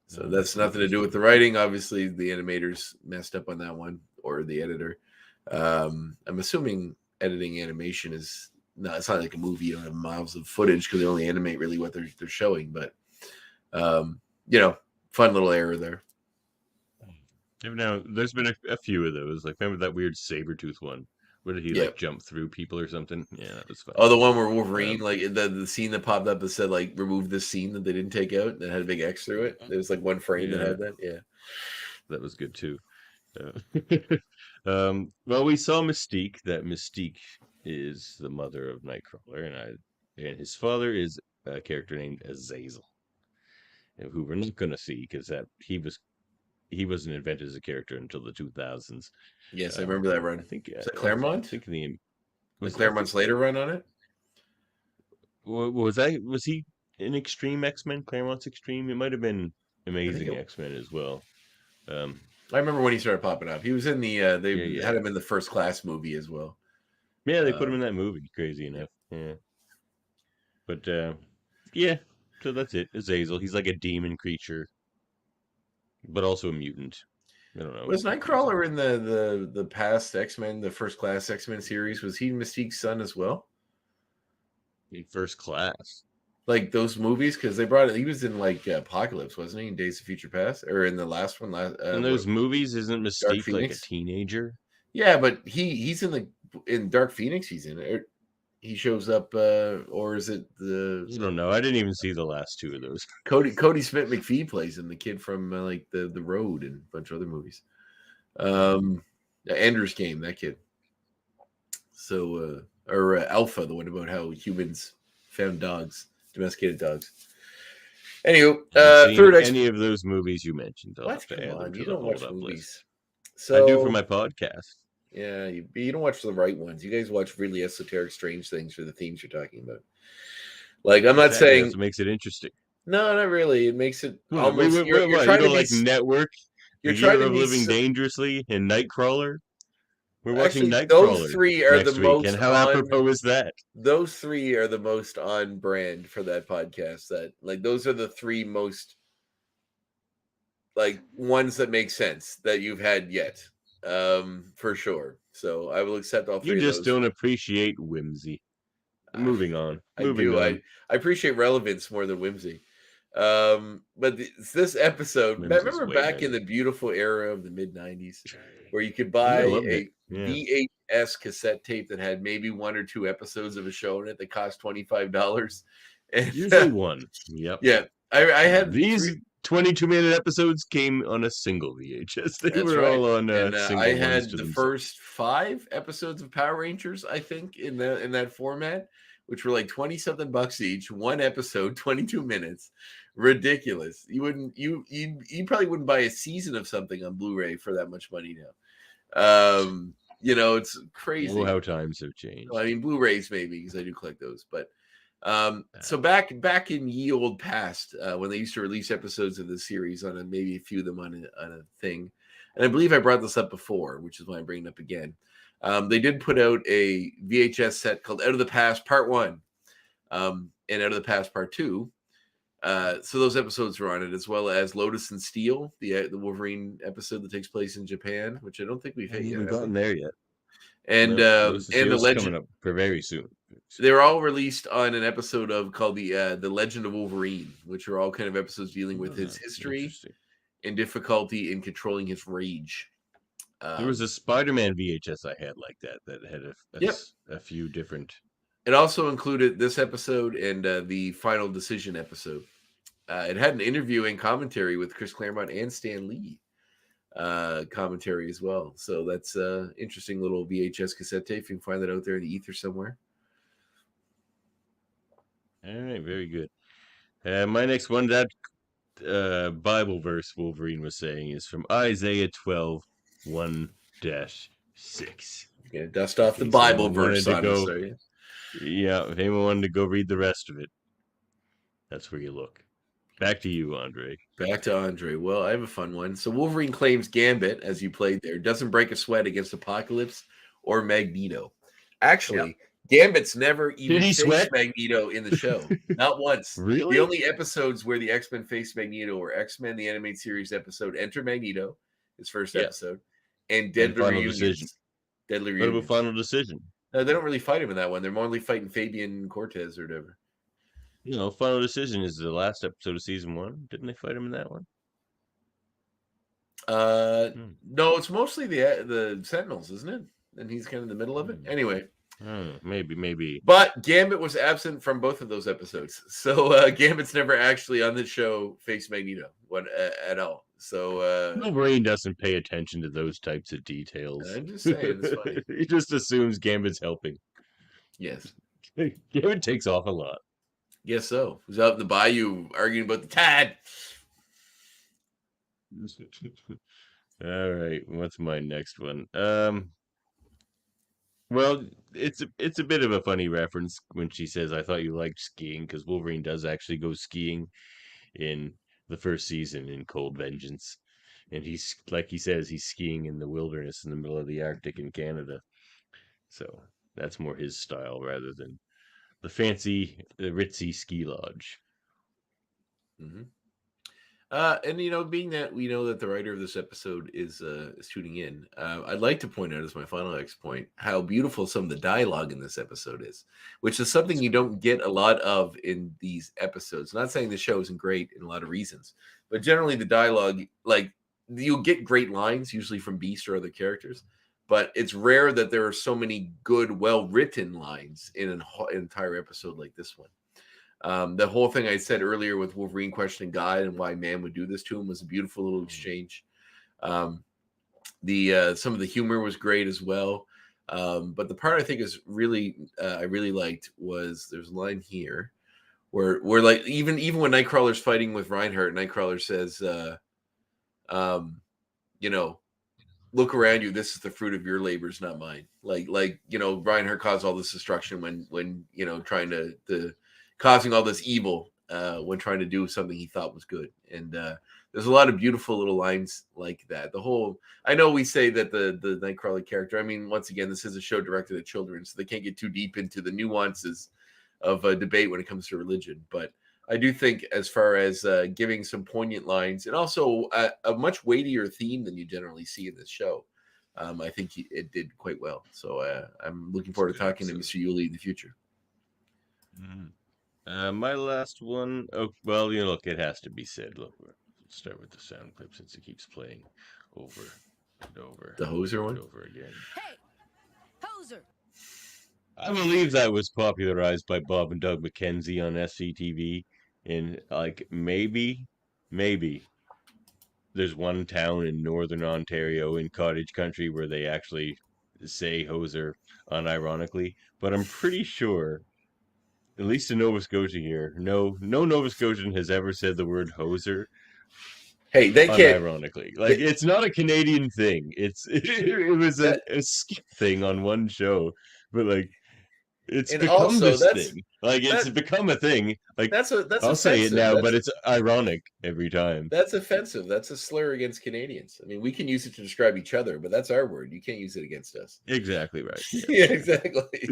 So that's nothing to do with the writing. Obviously, the animators messed up on that one, or the editor. I'm assuming editing animation is no. It's not like a movie. You don't have miles of footage because they only animate really what they're showing. But fun little error there. Now, there's been a few of those. Like, remember that weird Sabretooth one? Where did he like jump through people or something? Yeah, that was fun. Oh, the one where Wolverine, like the scene that popped up that said like remove this scene that they didn't take out that had a big X through it. There was like one frame that had that. Yeah, that was good too. Well, we saw Mystique. That Mystique is the mother of Nightcrawler, and his father is a character named Azazel, who we're not going to see because he wasn't invented as a character until the 2000s. Yes, I remember that run. I think is that Claremont? I think was Claremont's later run on it. Was he in Extreme X-Men? Claremont's Extreme? It might have been Amazing X-Men as well. I remember when he started popping up. He was in the they had him in the First Class movie as well. Yeah, they put him in that movie. Crazy enough. Yeah. But so that's it. Azazel. He's like a demon creature, but also a mutant. I don't know. Was Nightcrawler in the past X-Men, the First Class X-Men series? Was he Mystique's son as well? In First Class, like those movies, because they brought it. He was in like Apocalypse, wasn't he? In Days of Future Past, or in the last one? In those movies, isn't Mystique like a teenager? Yeah, but he's in Dark Phoenix. He's in it. He shows up, or is it the? I don't know. I didn't even see the last two of those. Cody Smith McPhee plays him, the kid from like the Road and a bunch of other movies. Ender's Game, that kid. So, or Alpha, the one about how humans found dogs domesticated dogs. Anywho, Haven't seen third any of those movies you mentioned. I'll have to Come add them on, to you the don't watch hold-up movies. list. So I do for my podcast. Yeah, you don't watch the right ones. You guys watch really esoteric, strange things for the themes you're talking about. Like, I'm not saying that's what makes it interesting. No, not really. It makes it What, almost. You're you trying don't to like be. Network, You're The trying Year to of be. Living Dangerously, and Nightcrawler? We're watching Actually, those Nightcrawler three are the next week, and most how apropos is that? Those three are the most on brand for that podcast. That like those are the three most like ones that make sense that you've had yet, for sure. So I will accept all three. You of just those. don't appreciate whimsy. Moving on. Moving on. I appreciate relevance more than whimsy. But this episode, Whimsy's remember way back better. in the beautiful era of the mid-90s where you could buy I loved a it. Yeah. VHS cassette tape that had maybe 1 or 2 episodes of a show in it that cost $25. And Usually one. Yep. Yeah. I had these 22-minute episodes came on a single VHS. They were all on single I ones had to the themselves. first 5 episodes of Power Rangers, I think, in that format, which were like 20 something bucks each, 1 episode, 22 minutes. Ridiculous. You probably wouldn't buy a season of something on Blu-ray for that much money now. It's crazy. Oh, how times have changed. Well, I mean, Blu-rays maybe, because I do collect those, but so back in ye old past, when they used to release episodes of the series on maybe a few of them on a thing, and I believe I brought this up before, which is why I'm bringing it up again. They did put out a VHS set called Out of the Past Part 1, and Out of the Past Part 2. So those episodes were on it, as well as Lotus and Steel, the Wolverine episode that takes place in Japan, which I don't think we've hit yet. Haven't gotten there yet. And Lotus and the Steel's Legend coming up for very soon. They were all released on an episode called the Legend of Wolverine, which are all kind of episodes dealing with his history and difficulty in controlling his rage. There was a Spider-Man VHS I had like that had a few different. It also included this episode and the Final Decision episode. It had an interview and commentary with Chris Claremont and Stan Lee commentary as well. So that's an interesting little VHS cassette tape. You can find that out there in the ether somewhere. All right, very good. My next one, that Bible verse Wolverine was saying, is from Isaiah 12, 1-6. You're gonna dust off the Bible verse on us, are you? Yeah, if anyone wanted to go read the rest of it, that's where you look. Back to you, Andre. Back to Andre. Well, I have a fun one. So Wolverine claims Gambit, as you played there, doesn't break a sweat against Apocalypse or Magneto. Actually, Gambit's never even faced Magneto in the show. Not once. Really? The only episodes where the X-Men faced Magneto were X-Men, the animated series episode, Enter Magneto, his first episode, and Deadly Reunions. Deadly Reunions. What about Final Decision? No, they don't really fight him in that one. They're more fighting Fabian Cortez or whatever. Final Decision is the last episode of season 1. Didn't they fight him in that one? No, it's mostly the Sentinels, isn't it? And he's kind of in the middle of it. Anyway. Maybe. But Gambit was absent from both of those episodes. So Gambit's never actually on the show faced Magneto at all. So Wolverine doesn't pay attention to those types of details. I'm just saying, it's funny. He just assumes Gambit's helping. Yes. Gambit takes off a lot. Guess so. He was out in the bayou arguing about the tide. All right, what's my next one? Well, it's a bit of a funny reference when she says, "I thought you liked skiing," because Wolverine does actually go skiing in the first season in Cold Vengeance, and he's like he says he's skiing in the wilderness in the middle of the Arctic in Canada. So that's more his style rather than the fancy, ritzy ski lodge. Mm-hmm. And being that we know that the writer of this episode is tuning in, I'd like to point out as my final X point how beautiful some of the dialogue in this episode is, which is something you don't get a lot of in these episodes. I'm not saying the show isn't great in a lot of reasons, but generally the dialogue, like you'll get great lines usually from Beast or other characters, but it's rare that there are so many good, well-written lines in an entire episode like this one. The whole thing I said earlier with Wolverine questioning God and why man would do this to him was a beautiful little exchange. Some of the humor was great as well. But the part I think is really I really liked was there's a line here where like even when Nightcrawler's fighting with Reinhardt, Nightcrawler says, you know, look around you. This is the fruit of your labors, not mine. Like you know, Reinhardt caused all this destruction when you know trying to causing all this evil when trying to do something he thought was good. And there's a lot of beautiful little lines like that. I know we say that the Nightcrawler character. I mean, once again, this is a show directed at children, so they can't get too deep into the nuances of a debate when it comes to religion. But I do think, as far as giving some poignant lines and also a much weightier theme than you generally see in this show, I think it did quite well. So I'm looking forward to talking to Mr. Yuli in the future. My last one. Oh, well, you know, look, it has to be said. Look, we'll start with the sound clip since it keeps playing over and over. The Hoser one? Over again. Hey, Hoser! I believe that was popularized by Bob and Doug McKenzie on SCTV. And like maybe there's one town in northern Ontario in cottage country where they actually say hoser unironically, but I'm pretty sure, at least in Nova Scotia here, no Nova Scotian has ever said the word hoser. Hey, they can't. Unironically, like it's not a Canadian thing. It was a skip thing on one show, but like. It's become this thing. Like it's become a thing. Like that's I'll say it now, but it's ironic every time. That's offensive. That's a slur against Canadians. I mean, we can use it to describe each other, but that's our word. You can't use it against us. Exactly right. Yeah, exactly.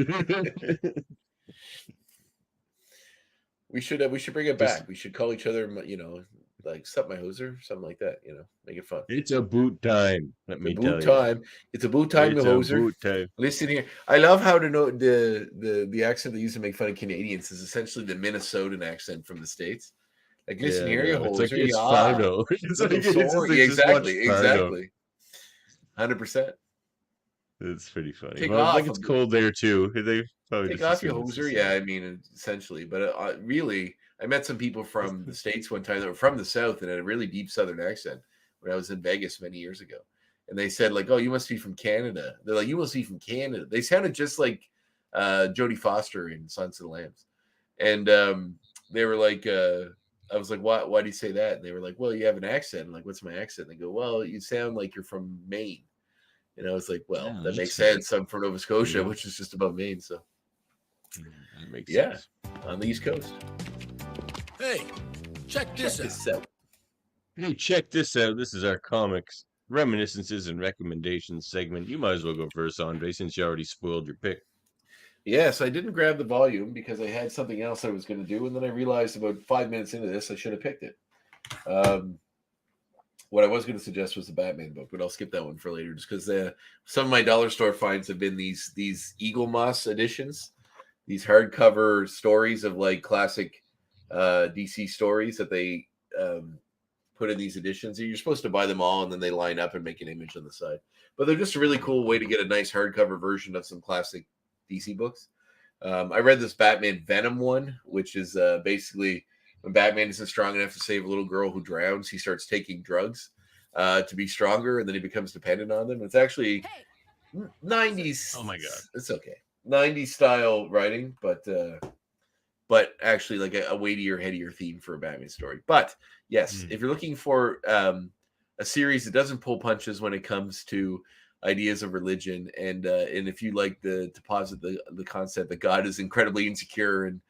We should bring it back. We should call each other, you know, like sup my hoser, something like that. You know, make it fun. It's a boot time. Let me tell you. It's a boot time, hoser. Boot time. Listen here. I love how to know the accent they use to make fun of Canadians is essentially the Minnesotan accent from the States. Like, listen here, you hoser. It's Fargo. Exactly. 100%. It's pretty funny. Well, I think it's cold there too. They probably take off your hoser. Yeah, I mean, essentially. But really, I met some people from the States one time that were from the South and had a really deep Southern accent when I was in Vegas many years ago. And they said, like, oh, you must be from Canada. They're like, you must be from Canada. They sounded just like Jodie Foster in Silence of the Lambs. And they were like, I was like, why do you say that? And they were like, well, you have an accent. I'm like, what's my accent? And they go, well, you sound like you're from Maine. And I was like, well, that makes sense. I'm from Nova Scotia, which is just above Maine. So, that makes sense. On the East Coast. Hey, check this out. Hey, check this out. This is our comics, reminiscences, and recommendations segment. You might as well go first, Andre, since you already spoiled your pick. Yes, I didn't grab the volume because I had something else I was going to do. And then I realized about 5 minutes into this, I should have picked it. What I was going to suggest was the Batman book, but I'll skip that one for later just because some of my dollar store finds have been these Eagle Moss editions, these hardcover stories of like classic DC stories that they put in these editions. You're supposed to buy them all and then they line up and make an image on the side. But they're just a really cool way to get a nice hardcover version of some classic DC books. I read this Batman Venom one, which is basically when Batman isn't strong enough to save a little girl who drowns, he starts taking drugs to be stronger, and then he becomes dependent on them. It's actually 90s. Oh my god, it's okay. 90s style writing, but actually like a weightier, headier theme for a Batman story. But yes, if you're looking for a series that doesn't pull punches when it comes to ideas of religion, and if you like to posit the concept that God is incredibly insecure and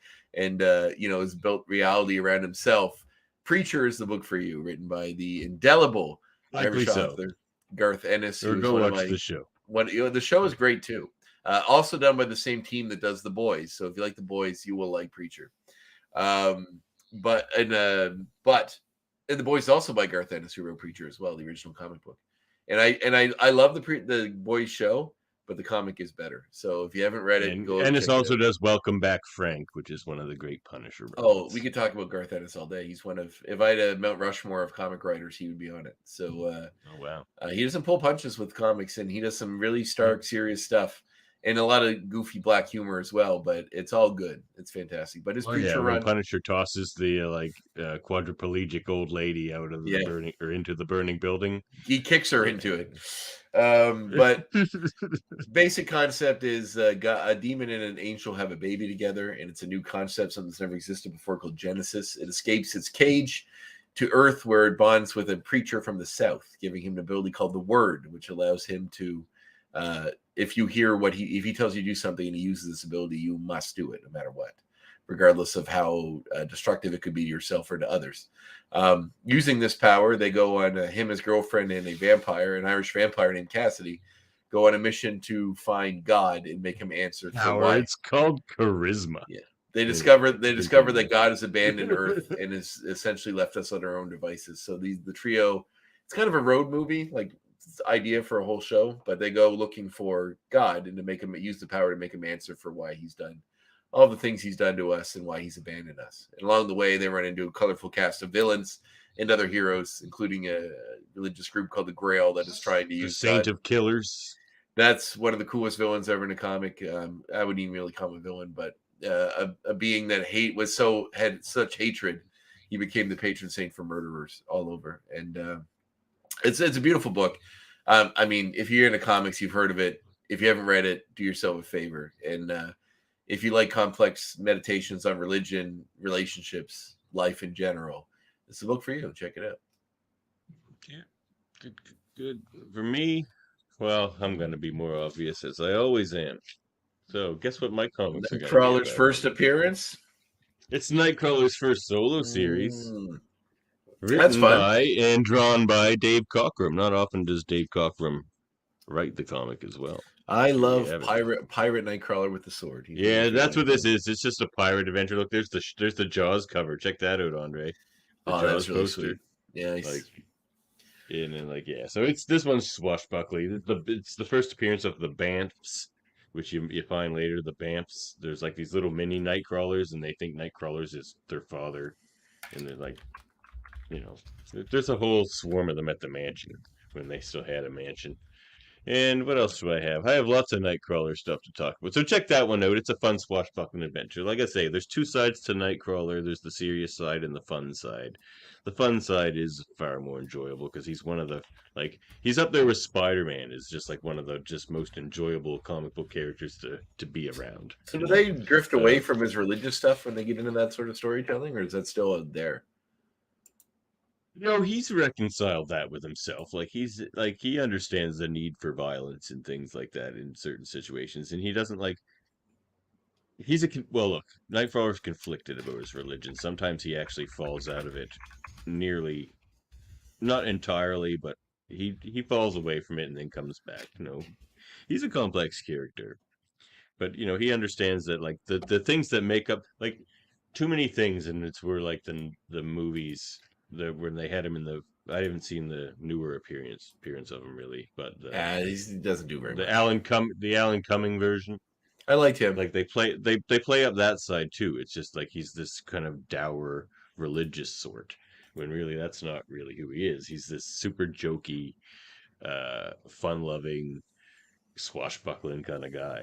you know, has built reality around himself, Preacher is the book for you, written by the indelible Irish author Garth Ennis. Or go watch the show. The show is great too. Also done by the same team that does The Boys. So if you like The Boys, you will like Preacher. But The Boys is also by Garth Ennis, who wrote Preacher as well, the original comic book. And I love the Boys show, but the comic is better. So if you haven't read it, go. Ennis also does Welcome Back, Frank, which is one of the great Punisher runs. Oh, we could talk about Garth Ennis all day. He's one of, if I had a Mount Rushmore of comic writers, he would be on it. So oh wow, he doesn't pull punches with comics, and he does some really stark, serious stuff. and a lot of goofy black humor as well. But it's all good. It's fantastic. But his Preacher when run, Punisher tosses the quadriplegic old lady out of the burning or into the burning building, he kicks her into it. But basic concept is a demon and an angel have a baby together, and it's a new concept, something that's never existed before, called Genesis. It escapes its cage to Earth, where it bonds with a preacher from the South, giving him an ability called the Word, which allows him to, if you hear if he tells you to do something and he uses this ability, you must do it no matter what, regardless of how destructive it could be to yourself or to others. Using this power, they go on him, his girlfriend, and a vampire, an Irish vampire named Cassidy, go on a mission to find God and make him answer for why. It's called charisma. Yeah. They discover that God has abandoned Earth and has essentially left us on our own devices. So the trio, it's kind of a road movie, like idea for a whole show, but they go looking for God and to make him use the power to make him answer for why he's done all the things he's done to us and why he's abandoned us. And along the way, they run into a colorful cast of villains and other heroes, including a religious group called the Grail that is trying to use the Saint God. of Killers. That's one of the coolest villains ever in a comic. I wouldn't even really call him a villain, but a being that had such hatred, he became the patron saint for murderers all over. And it's a beautiful book. I mean, if you're into comics, you've heard of it. If you haven't read it, do yourself a favor. And if you like complex meditations on religion, relationships, life in general, it's a book for you. Check it out. Yeah, good. For me, well, I'm going to be more obvious, as I always am. So, guess what my comics are going to be Nightcrawler's first appearance? It's Nightcrawler's first solo series. That's Written fun. by and drawn by Dave Cockrum. Not often does Dave Cockrum write the comic as well. I love pirate Nightcrawler with the sword. That's what this is. It's just a pirate adventure. Look, there's the Jaws cover. Check that out, Andre. The Jaws that's really poster. sweet. Yeah, nice. And then so this one's swashbuckling. It's the first appearance of the BAMFs, which you find later. The BAMFs. There's like these little mini Nightcrawlers, and they think Nightcrawlers is their father, and they're like, there's a whole swarm of them at the mansion when they still had a mansion. And what else do I have? I have lots of Nightcrawler stuff to talk about. So check that one out. It's a fun swashbuckling adventure. Like I say, there's two sides to Nightcrawler. There's the serious side and the fun side. The fun side is far more enjoyable because he's one of the, he's up there with Spider-Man. Is just like one of the most enjoyable comic book characters to be around. So do they drift away from his religious stuff when they get into that sort of storytelling, or is that still there? No, he's reconciled that with himself. He understands the need for violence and things like that in certain situations, and he doesn't look, Nightcrawler's conflicted about his religion. Sometimes he actually falls out of it, not entirely, but he falls away from it and then comes back. He's a complex character, but he understands that the things that make up too many things, and it's where the movies. When they had him in I haven't seen the newer appearance of him really, but he doesn't do very much. The Alan Cumming version. I liked him. They play up that side too. It's just he's this kind of dour religious sort, when really that's not really who he is. He's this super jokey, fun-loving, swashbuckling kind of guy,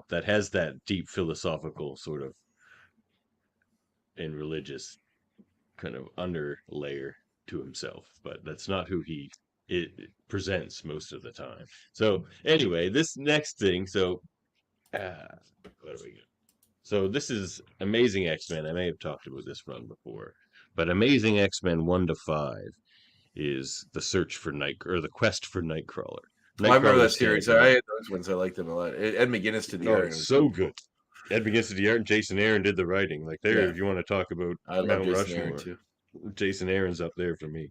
that has that deep philosophical sort of and religious kind of underlayer to himself, but that's not who it presents most of the time. So anyway, this next thing, what do we got? So this is Amazing X-Men. I may have talked about this run before, but Amazing X-Men 1 to 5 is the search for the quest for Nightcrawler. I remember that series. I had those ones. I liked them a lot. Ed McGuinness did the art. So good. Ed McGuinness did the art, and Jason Aaron did the writing. If you want to talk about Mount Rushmore, Jason Aaron's up there for me.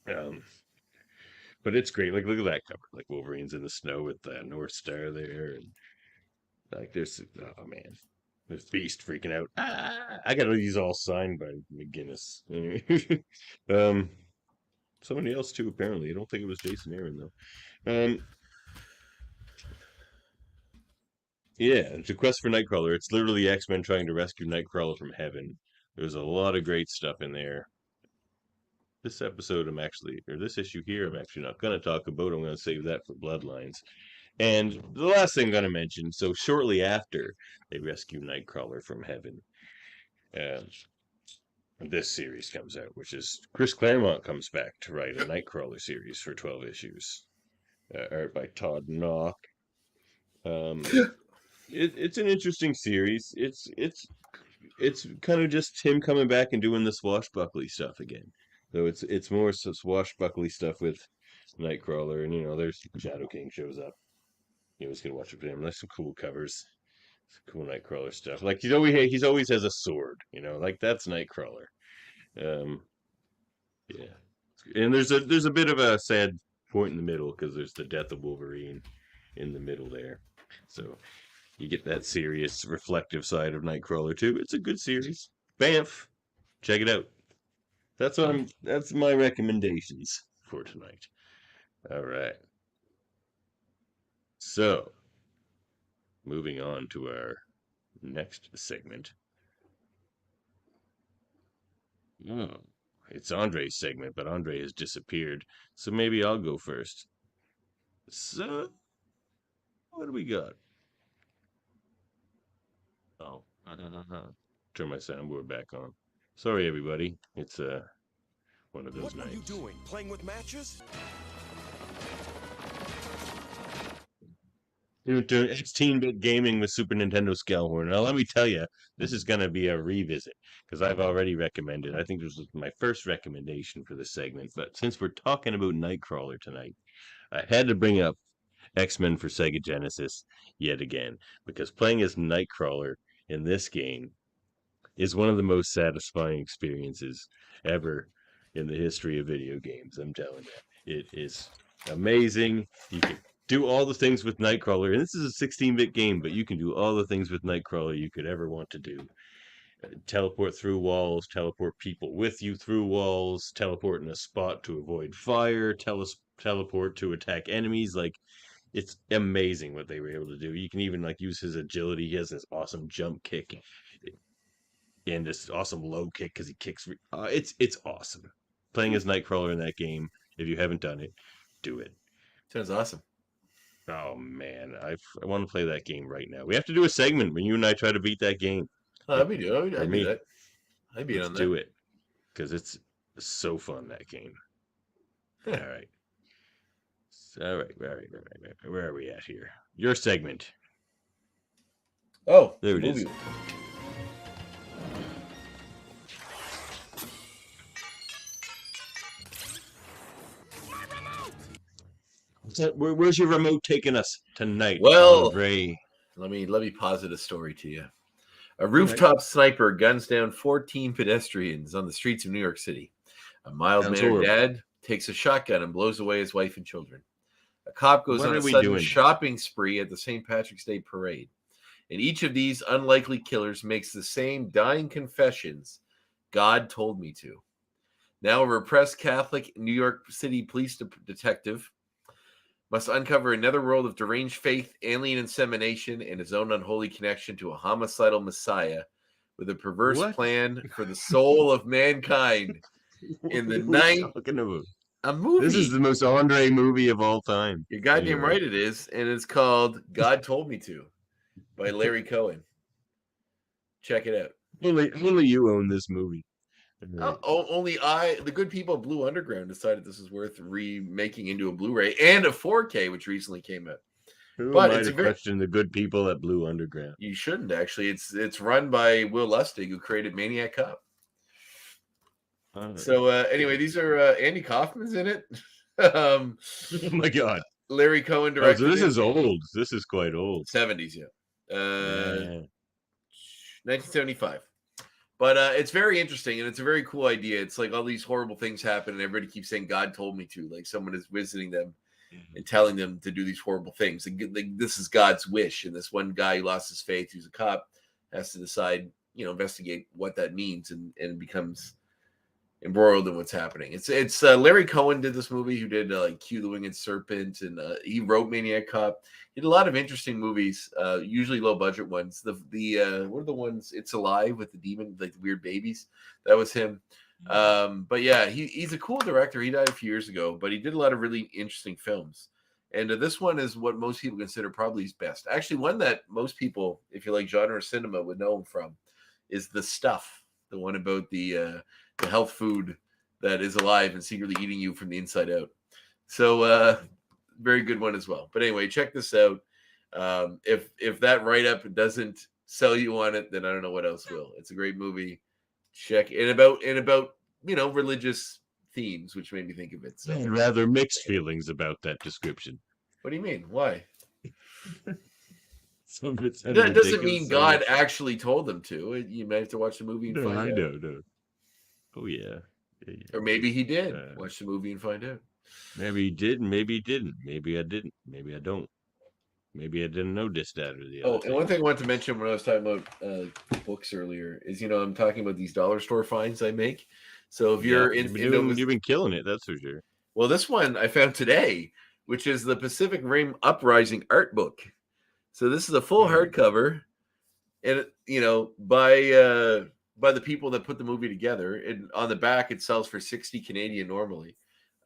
But it's great. Look at that cover. Wolverine's in the snow with the North Star there, and there's Beast freaking out. I got these all signed by McGuinness. Somebody else too, apparently. I don't think it was Jason Aaron though. Yeah, it's a quest for Nightcrawler. It's literally X-Men trying to rescue Nightcrawler from heaven. There's a lot of great stuff in there. This episode, this issue here, I'm actually not going to talk about. I'm going to save that for Bloodlines. And the last thing I'm going to mention, so shortly after they rescue Nightcrawler from heaven, this series comes out, which is Chris Claremont comes back to write a Nightcrawler series for 12 issues, art by Todd Knock. It's an interesting series. It's kind of just him coming back and doing the swashbuckly stuff again. So it's more swashbuckly stuff with Nightcrawler, and there's Shadow King shows up. You always can watch it with him. There's some cool covers, some cool Nightcrawler stuff. Like he's always has a sword. Like that's Nightcrawler. Yeah, and there's a bit of a sad point in the middle because there's the death of Wolverine in the middle there. So you get that serious, reflective side of Nightcrawler too. It's a good series. BAMF, check it out. That's my recommendations for tonight. All right. So, moving on to our next segment. It's Andre's segment, but Andre has disappeared, so maybe I'll go first. So, what do we got? Oh, turn my soundboard back on. Sorry, everybody. It's one of those nights. What are you doing? Playing with matches? Doing 16-bit gaming with Super Nintendo Skelhorn. Now, let me tell you, this is going to be a revisit because I've already recommended. I think this was my first recommendation for this segment. But since we're talking about Nightcrawler tonight, I had to bring up X-Men for Sega Genesis yet again because playing as Nightcrawler in this game is one of the most satisfying experiences ever in the history of video games. I'm telling you, it is amazing. You can do all the things with Nightcrawler, and this is a 16-bit game, but you can do all the things with Nightcrawler you could ever want to do. Teleport through walls, teleport people with you through walls, teleport in a spot to avoid fire, teleport to attack enemies. Like, it's amazing what they were able to do. You can even use his agility. He has this awesome jump kick and this awesome low kick because he kicks. It's awesome. Playing as Nightcrawler in that game, if you haven't done it, do it. Sounds awesome. Oh man, I want to play that game right now. We have to do a segment when you and I try to beat that game. I'd be doing that. I'd be on that. Do it because it's so fun, that game. All right. All right. Where are we at here? Your segment. Oh, there it is. Where's your remote taking us tonight? Well, Andre? let me posit a story to you. A rooftop sniper guns down 14 pedestrians on the streets of New York City. A mild-mannered dad takes a shotgun and blows away his wife and children. A cop goes on a sudden shopping spree at the St. Patrick's Day parade. And each of these unlikely killers makes the same dying confessions. God told me to. Now a repressed Catholic New York City police detective must uncover another world of deranged faith, alien insemination, and his own unholy connection to a homicidal messiah with a perverse plan for the soul of mankind. In the night, a movie. This is the most Andre movie of all time. You're goddamn right it is, and it's called God Told Me To by Larry Cohen. Check it out. Only you own this movie. Only the good people of Blue Underground decided this is worth remaking into a Blu-ray and a 4K, which recently came out. Who might have questioned the good people at Blue Underground? You shouldn't, actually. It's run by Will Lustig, who created Maniac Cop. So anyway, these are Andy Kaufman's in it. Oh my God! Larry Cohen directed. So this is old. This is quite old. 70s, yeah. 1975. But it's very interesting, and it's a very cool idea. It's like all these horrible things happen, and everybody keeps saying, God told me to. Like someone is visiting them and telling them to do these horrible things. Like, this is God's wish. And this one guy who lost his faith, who's a cop, has to decide, investigate what that means and becomes embroiled in what's happening. It's Larry Cohen did this movie, who did Q the Winged Serpent, and he wrote Maniac Cop. He did a lot of interesting movies, usually low budget ones. The what are the ones? It's Alive with the demon, like the weird babies. That was him. But yeah, he's a cool director. He died a few years ago, but he did a lot of really interesting films. And this one is what most people consider probably his best. Actually, one that most people, if you like genre cinema, would know him from is The Stuff, the one about the health food that is alive and secretly eating you from the inside out. So very good one as well. But anyway, check this out. If that write-up doesn't sell you on it, then I don't know what else will. It's a great movie. Check it about religious themes, which made me think of it. So rather mixed feelings about that description. What do you mean? Why? That doesn't mean God actually told them to. You might have to watch the movie and find out. No. Oh yeah. Or maybe he did. Watch the movie and find out. Maybe he did, maybe he didn't. Maybe I didn't. Maybe I don't. Maybe I didn't know this, that, or the other. Oh, and one thing I wanted to mention when I was talking about books earlier is, I'm talking about these dollar store finds I make. So if you're you've been killing it, that's for sure. Well, this one I found today, which is the Pacific Rim Uprising art book. So this is a full hardcover, and by the people that put the movie together. And on the back, it sells for 60 Canadian normally.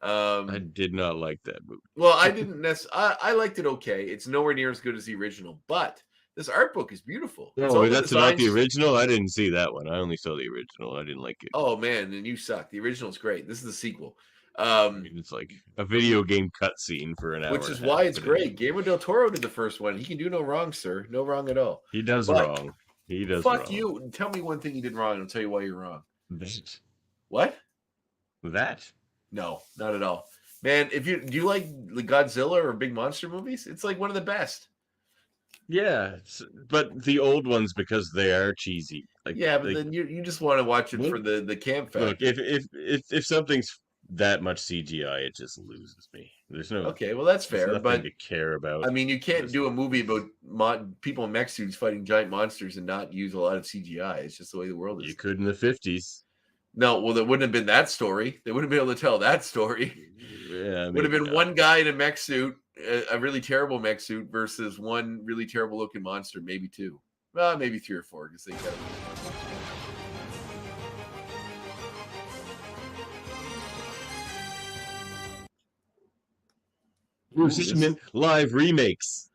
I did not like that movie. Well, I didn't necessarily. I liked it okay. It's nowhere near as good as the original, but this art book is beautiful. Oh, that's not the original? I didn't see that one. I only saw the original. I didn't like it. Oh, man, then you suck. The original's great. This is the sequel. It's like a video game cutscene for an hour. Which is why it's great. Guillermo del Toro did the first one. He can do no wrong, sir. No wrong at all. He does wrong. He does fuck wrong. You. Tell me one thing he did wrong, and I'll tell you why you're wrong. That. What? That? No, not at all. Man, do you like the Godzilla or big monster movies? It's like one of the best. Yeah, but the old ones, because they are cheesy. But then you just want to watch it for the camp factor. Look, if something's that much CGI, it just loses me. There's no. Okay, well that's fair, but to care about. I mean, you can't do a movie about people in mech suits fighting giant monsters and not use a lot of CGI. It's just the way the world is. You could in the 50s. No, well, there wouldn't have been that story. They wouldn't have been able to tell that story. Yeah, would have been one guy in a mech suit, a really terrible mech suit, versus one really terrible looking monster, maybe two. Well, maybe 3 or 4, because they got live remakes.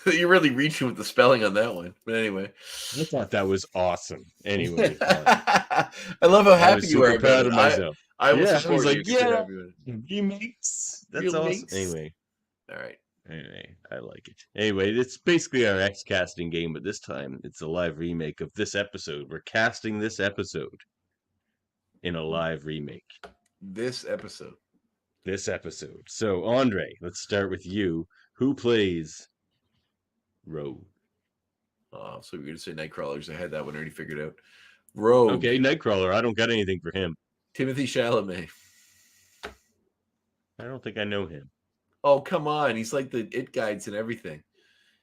You're really reaching with the spelling on that one. But anyway. I thought that was awesome. Anyway. I love how happy you are proud of myself. I will support I was like, you. Remakes. That's awesome. Anyway. All right. Anyway, I like it. Anyway, it's basically our X-casting game, but this time it's a live remake of this episode. We're casting this episode in a live remake. This episode. So, Andre, let's start with you. Who plays Rogue? Oh, so you're going to say Nightcrawlers. I had that one already figured out. Rogue. Okay, Nightcrawler. I don't got anything for him. Timothy Chalamet. I don't think I know him. Oh, come on. He's like the It Guides and everything.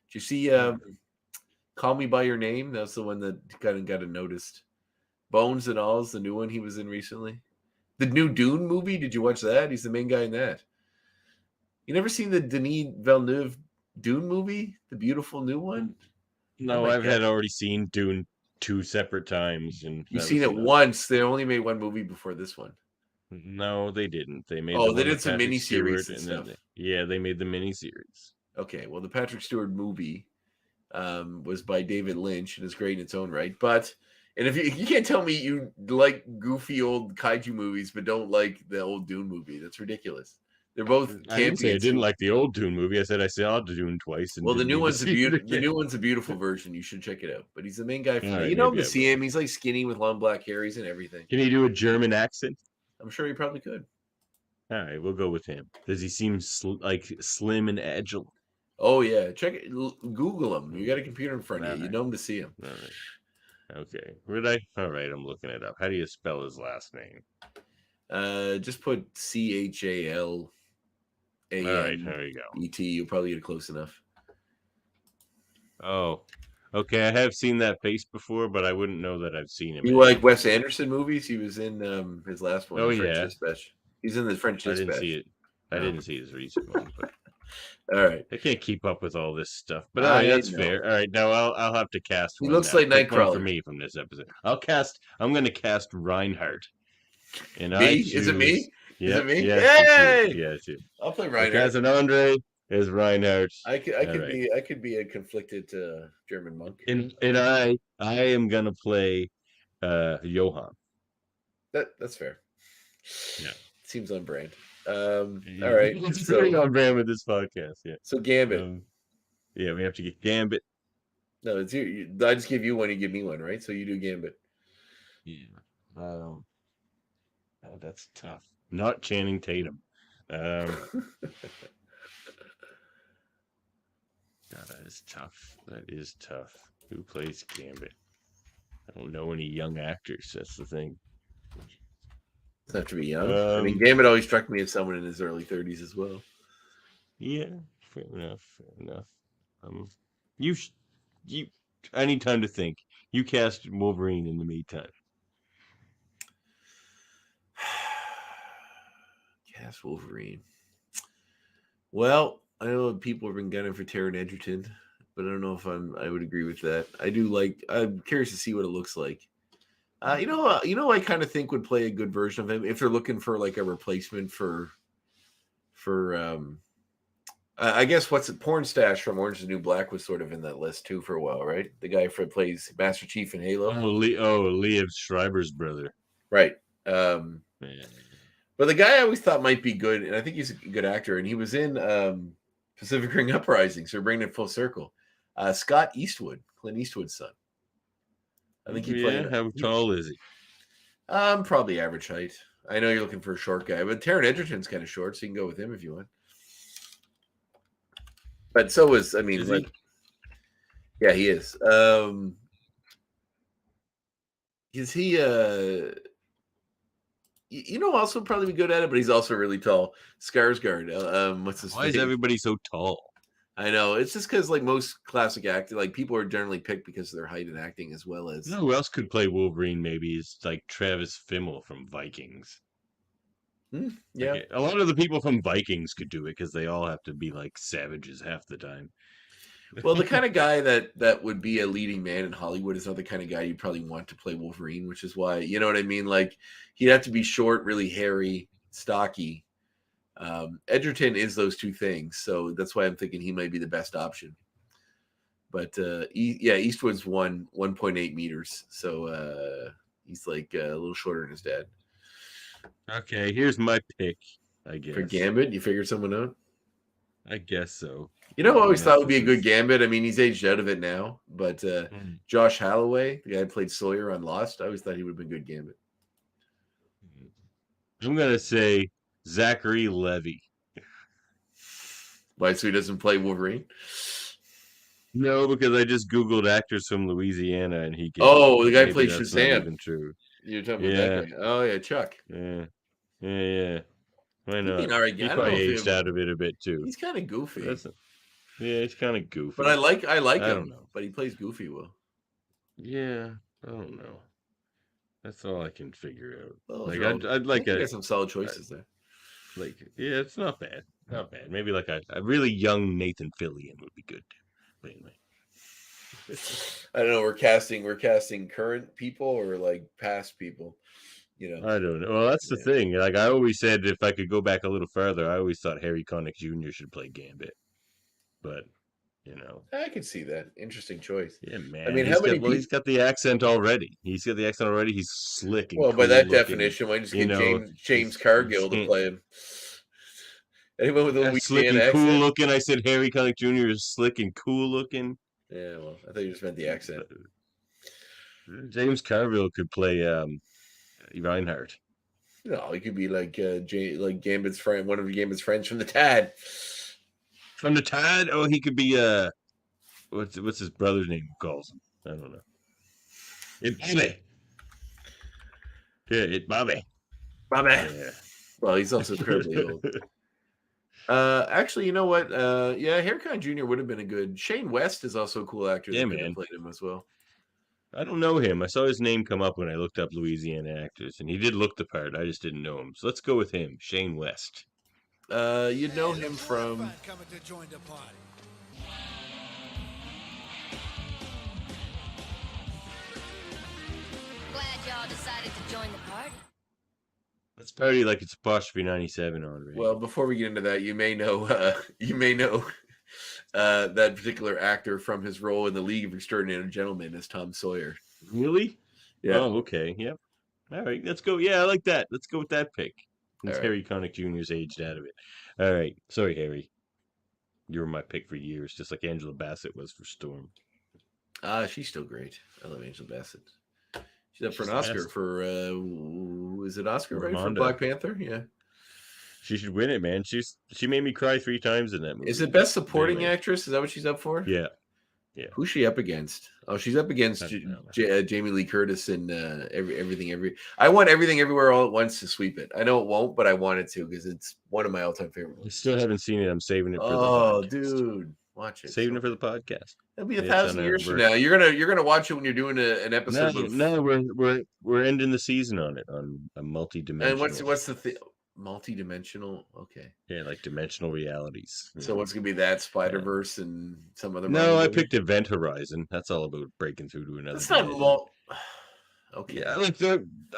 Did you see Call Me By Your Name? That's the one that kind of got noticed. Bones and All is the new one he was in recently. The new Dune movie, did you watch that? He's the main guy in that. You never seen the Denis Villeneuve Dune movie? The beautiful new one? No, I've had already seen Dune 2 separate times. And you've seen it once. They only made one movie before this one. No, they didn't. They made. They did some miniseries and stuff. They made the miniseries. Okay, well, the Patrick Stewart movie was by David Lynch and is great in its own right. And if you can't tell me you like goofy old kaiju movies but don't like the old Dune movie, that's ridiculous. They're both campy. I didn't say I didn't like the old Dune movie. I said I saw Dune twice. And well, the new one's a beautiful version. You should check it out. But he's the main guy. You know him to see him. He's like skinny with long black hair. He's in everything. Can he do a German accent? I'm sure he probably could. All right, we'll go with him. Does he seem like slim and agile? Oh yeah, check it. Google him. You got a computer in front of you. You know him to see him. All right. Okay. Would I? All right, I'm looking it up. How do you spell his last name? Just put CHALAN. All right, there you go. ET. You'll probably get it close enough. Oh, okay. I have seen that face before, but I wouldn't know that I've seen him. You like Wes Anderson movies? He was in his last one. Oh, French Dispatch. He's in the French Dispatch. I didn't see it. I didn't see his recent one, but all right. I can't keep up with all this stuff. But all right, that's fair. All right, now I'll have to cast. He looks like Nightcrawler for me from this episode. I'm going to cast Reinhardt. And me? Is it me? Yeah, it me? yes, Yay! Yeah, it's you. I'll play Reinhardt. Casanandre is Reinhardt. I could Right. be a conflicted German monk. And I am gonna play Johann. That's fair. Yeah. Seems on brand. Yeah. All right. It's very on brand with this podcast. Yeah. So Gambit. Yeah, we have to get Gambit. No, it's you. I just give you one, you give me one, right? So you do Gambit. Yeah. Oh, that's tough. Not Channing Tatum. God, that is tough. That is tough. Who plays Gambit? I don't know any young actors. That's the thing. Doesn't have to be young. I mean, Gambit always struck me as someone in his early 30s as well. Yeah, fair enough. You I need time to think. You cast Wolverine in the meantime. Cast Wolverine. Well, I know people have been gunning for Taron Egerton, but I don't know if I would agree with that. I'm curious to see what it looks like. I kind of think would play a good version of him if they're looking for like a replacement for I guess Porn Stash from Orange is the New Black was sort of in that list too for a while, right? The guy who plays Master Chief in Halo. Liev Schreiber's brother. Right. But the guy I always thought might be good, and I think he's a good actor, and he was in Pacific Rim Uprising, so we're bringing it full circle. Scott Eastwood, Clint Eastwood's son. I think he played. How tall is he? Probably average height. I know you're looking for a short guy, but Taron Egerton's kind of short, so you can go with him if you want. But so is, I mean, yeah, he is. Is he? Also probably be good at it, but he's also really tall. Skarsgård. What's his name? Why is everybody so tall? I know. It's just because, like, most classic actors, like, people are generally picked because of their height and acting as well as... You know who else could play Wolverine, maybe, is, like, Travis Fimmel from Vikings. Yeah. Like, a lot of the people from Vikings could do it, because they all have to be, like, savages half the time. Well, the kind of guy that would be a leading man in Hollywood is not the kind of guy you'd probably want to play Wolverine, which is why, you know what I mean? Like, he'd have to be short, really hairy, stocky. Egerton is those two things, so that's why I'm thinking he might be the best option. But Eastwood's 1.8 meters, so he's like a little shorter than his dad. Okay, here's my pick, I guess. For Gambit, you figured someone out? I guess so. You know, I always thought would be a good Gambit. I mean, he's aged out of it now, but Josh Holloway, the guy who played Sawyer on Lost, I always thought he would have been good Gambit. I'm gonna say Zachary Levi. Why? So he doesn't play Wolverine? No, because I just Googled actors from Louisiana, and he. The guy plays Shazam. Not even true. You're talking about that guy. Oh yeah, Chuck. Yeah. Why not? He probably aged out of it a bit too. He's kind of goofy. He's kind of goofy. But I like him. Don't know. But he plays goofy well. Yeah, I don't know. That's all I can figure out. Well, I'd like got some solid choices there. It's not bad. Not bad. Maybe like a really young Nathan Fillion would be good. But anyway. I don't know. We're casting current people or like past people. You know. I don't know. Well, that's the thing. Like I always said, if I could go back a little further, I always thought Harry Connick Jr. should play Gambit. But I could see that. Interesting choice. Yeah, man. I mean, he's got the accent already. He's slick. And well, by that definition, why just get James Cargill to play him? Anyone with a Louisiana accent? Cool looking. I said Harry Connick Jr. is slick and cool looking. Yeah, well, I thought you just meant the accent. James Cargill could play Reinhardt. No, he could be like Gambit's friend, one of Gambit's friends from the Tad. From the Tide? Oh, he could be what's his brother's name? Who calls him? I don't know. It's Bobby. Yeah, it's Bobby. Yeah. Well, he's also incredibly old. Actually, you know what? Harry Jr. would have been a good. Shane West is also a cool actor. Yeah, that man. Played him as well. I don't know him. I saw his name come up when I looked up Louisiana actors, and he did look the part. I just didn't know him. So let's go with him, Shane West. You'd know him from. Coming to join the party. Glad y'all decided to join the party. It's probably like it's apostrophe 97 on, right? Well, before we get into that, you may know that particular actor from his role in the League of Extraordinary Gentlemen as Tom Sawyer. Really? Yeah. Oh, okay. Yep. All right. Let's go. Yeah, I like that. Let's go with that pick. Since All right. Harry Connick Jr.'s aged out of it. All right. Sorry, Harry. You were my pick for years, just like Angela Bassett was for Storm. She's still great. I love Angela Bassett. She's up for an Oscar for is it Oscar right for Black Panther? Yeah. She should win it, man. She made me cry 3 times in that movie. Is it Best Supporting Actress? Is that what she's up for? Yeah. Yeah. Who's she up against? Oh, she's up against Jaemeel Lee Curtis and everything. I want Everything Everywhere All at Once to sweep it. I know it won't, but I want it to because it's one of my all-time favorite movies. I still haven't seen it. I'm saving it for the podcast. Dude, watch it. Saving it for the podcast. It'll be 1,000 years from now. You're gonna watch it when you're doing an episode. No, we're ending the season on it on a multi-dimensional. And what's the thing? Multi-dimensional. Okay. Yeah, like dimensional realities. So what's gonna be that Spider-Verse and some other? No, I picked Event Horizon. That's all about breaking through to another. It's not okay. Yeah, like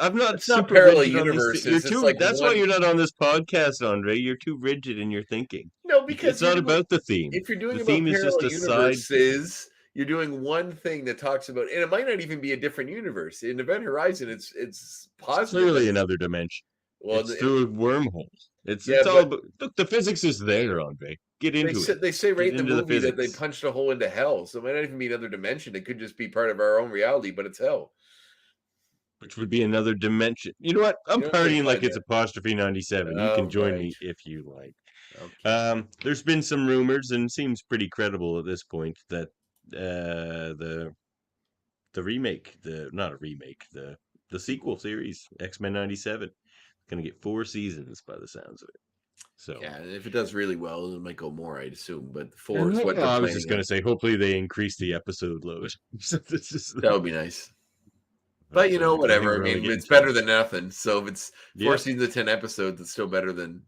I'm not. It's not parallel universes. That's why you're not on this podcast, Andre. You're too rigid in your thinking. No, because it's not about the theme. If you're doing the about theme is just a universes, you're doing one thing that talks about, and it might not even be a different universe. In Event Horizon, it's positive. Clearly another dimension. Well, it's through a wormhole. It's all about, look. The physics is there, Andre. Get into it. They say right in the movie that they punched a hole into hell, so it might not even be another dimension. It could just be part of our own reality, but it's hell. Which would be another dimension. You know what? I'm partying like it's apostrophe 97. You can join me if you like. Okay. There's been some rumors, and it seems pretty credible at this point, that the remake, the sequel series, X-Men 97, going to get 4 seasons by the sounds of it. So yeah, if it does really well, it might go more, I'd assume. But 4 is what I was just going to say. Hopefully, they increase the episode load. That would be nice. But you know, whatever. I mean, it's better than nothing. So if it's 4 seasons of 10 episodes, it's still better than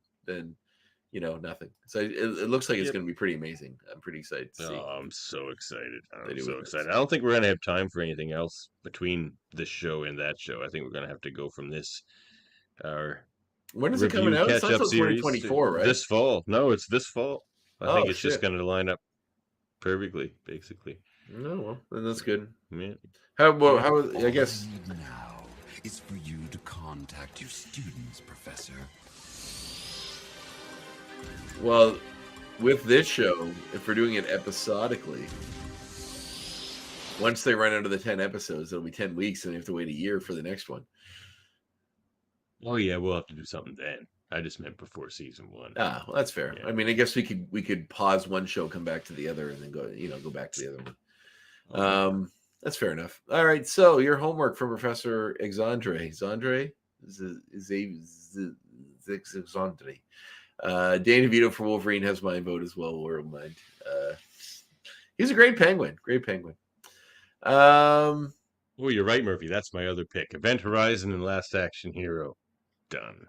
nothing. So it looks like it's going to be pretty amazing. I'm pretty excited to see. Oh, I'm so excited. I'm so excited. I don't think we're going to have time for anything else between this show and that show. I think we're going to have to go from this. When is it coming out? It's until 2024, right? This fall. No, it's this fall. I think it's just going to line up perfectly, basically. No, well, then that's good. Yeah. How I guess now is for you to contact your students, Professor. Well, with this show, if we're doing it episodically, once they run out of the 10 episodes, it'll be 10 weeks, and we have to wait a year for the next one. Oh yeah, we'll have to do something then. I just meant before season 1. Ah, well, that's fair. Yeah. I mean, I guess we could pause one show, come back to the other, and then go back to the other one. Okay. That's fair enough. All right, so your homework from Professor Exandre. Exandre? Danny DeVito for Wolverine has my vote as well. World mind. He's a great penguin. Great penguin. Oh, you're right, Murphy. That's my other pick. Event Horizon and Last Action Hero. Done.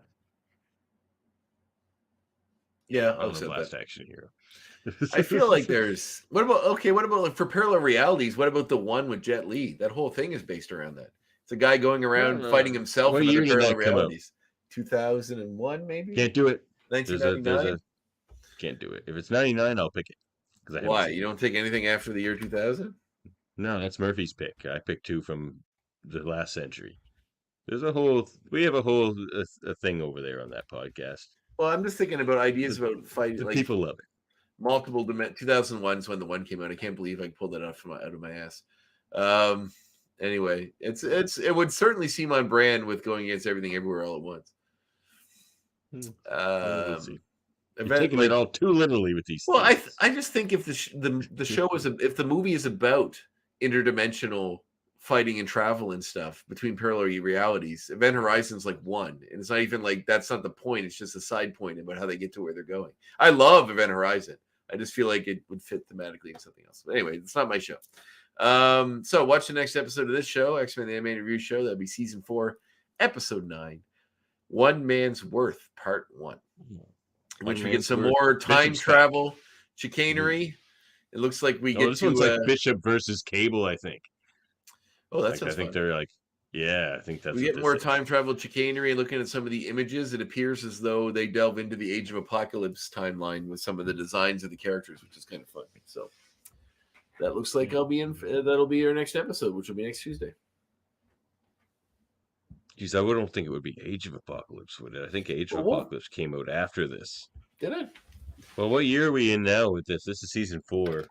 Yeah, I'll accept Last Action Hero. I feel like there's what about for parallel realities? What about the one with Jet Li? That whole thing is based around that. It's a guy going around fighting himself in other parallel realities. 2001, maybe. Can't do it. 1999. Can't do it. If it's 99, I'll pick it. Why? You don't take anything after the year 2000? No, that's Murphy's pick. I picked 2 from the last century. We have a whole thing over there on that podcast. Well, I'm just thinking about ideas about fighting. Like, people love it. Multiple dimensions. 2001 is when the one came out. I can't believe I pulled that out of my ass. Anyway, it would certainly seem on brand with going against Everything Everywhere All at Once. We'll see. You're taking it all too literally with these. Well, I just think if the show if the movie is about interdimensional fighting and travel and stuff between parallel realities, Event Horizon's like one, and it's not even like that's not the point. It's just a side point about how they get to where they're going. I love Event Horizon. I just feel like it would fit thematically in something else. But anyway, it's not my show. So watch the next episode of this show, X-Men the Animated Review Show. That'll be season 4, episode 9, One Man's Worth, part 1. Which we get some more time travel chicanery. It looks like we get this one's like Bishop versus Cable, I think. Oh, that's I think they're like Yeah, I think that's we what get this more is. time travel chicanery. Looking at some of the images, it appears as though they delve into the Age of Apocalypse timeline with some of the designs of the characters, which is kind of fun. So that looks like I'll be in. That'll be our next episode, which will be next Tuesday. Geez, I don't think it would be Age of Apocalypse, would it? I think Age of Apocalypse came out after this. Did it? Well, what year are we in now with this? This is season 4.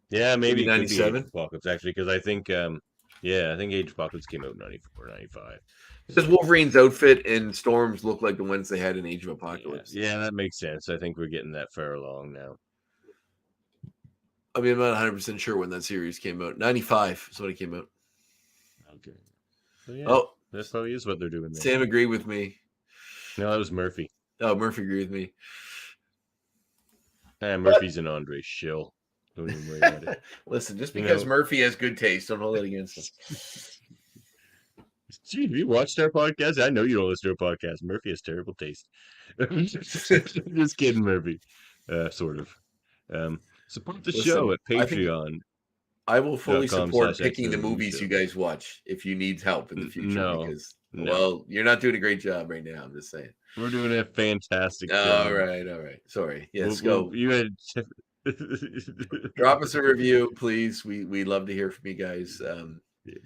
Yeah, maybe it could be Age 97? of Apocalypse, actually, because I think, I think Age of Apocalypse came out in 94, 95. Does Wolverine's outfit and Storm's look like the ones they had in Age of Apocalypse? Yeah, that makes sense. I think we're getting that far along now. I mean, I'm not 100% sure when that series came out. 95 is when it came out. Okay. So, yeah, that probably is what they're doing there. Sam agreed with me. No, that was Murphy. Oh, Murphy agreed with me. Murphy's an Andre shill. Don't even worry about it. Listen, just because Murphy has good taste, don't hold it against him. Gee, have you watched our podcast? I know you don't listen to our podcast. Murphy has terrible taste. Just kidding, Murphy. Sort of. Support the show at Patreon. I will fully support picking the movies you guys watch if you need help in the future. Well, you're not doing a great job right now. I'm just saying. We're doing a fantastic job. All right. Sorry. Yes, go. You had drop us a review, please. We love to hear from you guys.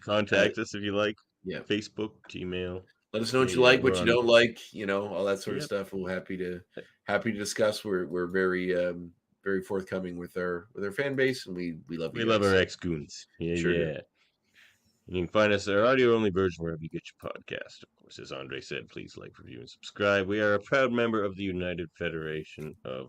Contact us if you like. Yeah. Facebook, Gmail. Let us know what you like, what you don't like. All that sort of stuff. We're happy to discuss. We're very forthcoming with our fan base, and we love you. We love our ex-goons. Yeah, sure yeah. Do. You can find us our audio-only version wherever you get your podcast. Of course, as Andre said, please like, review, and subscribe. We are a proud member of the United Federation of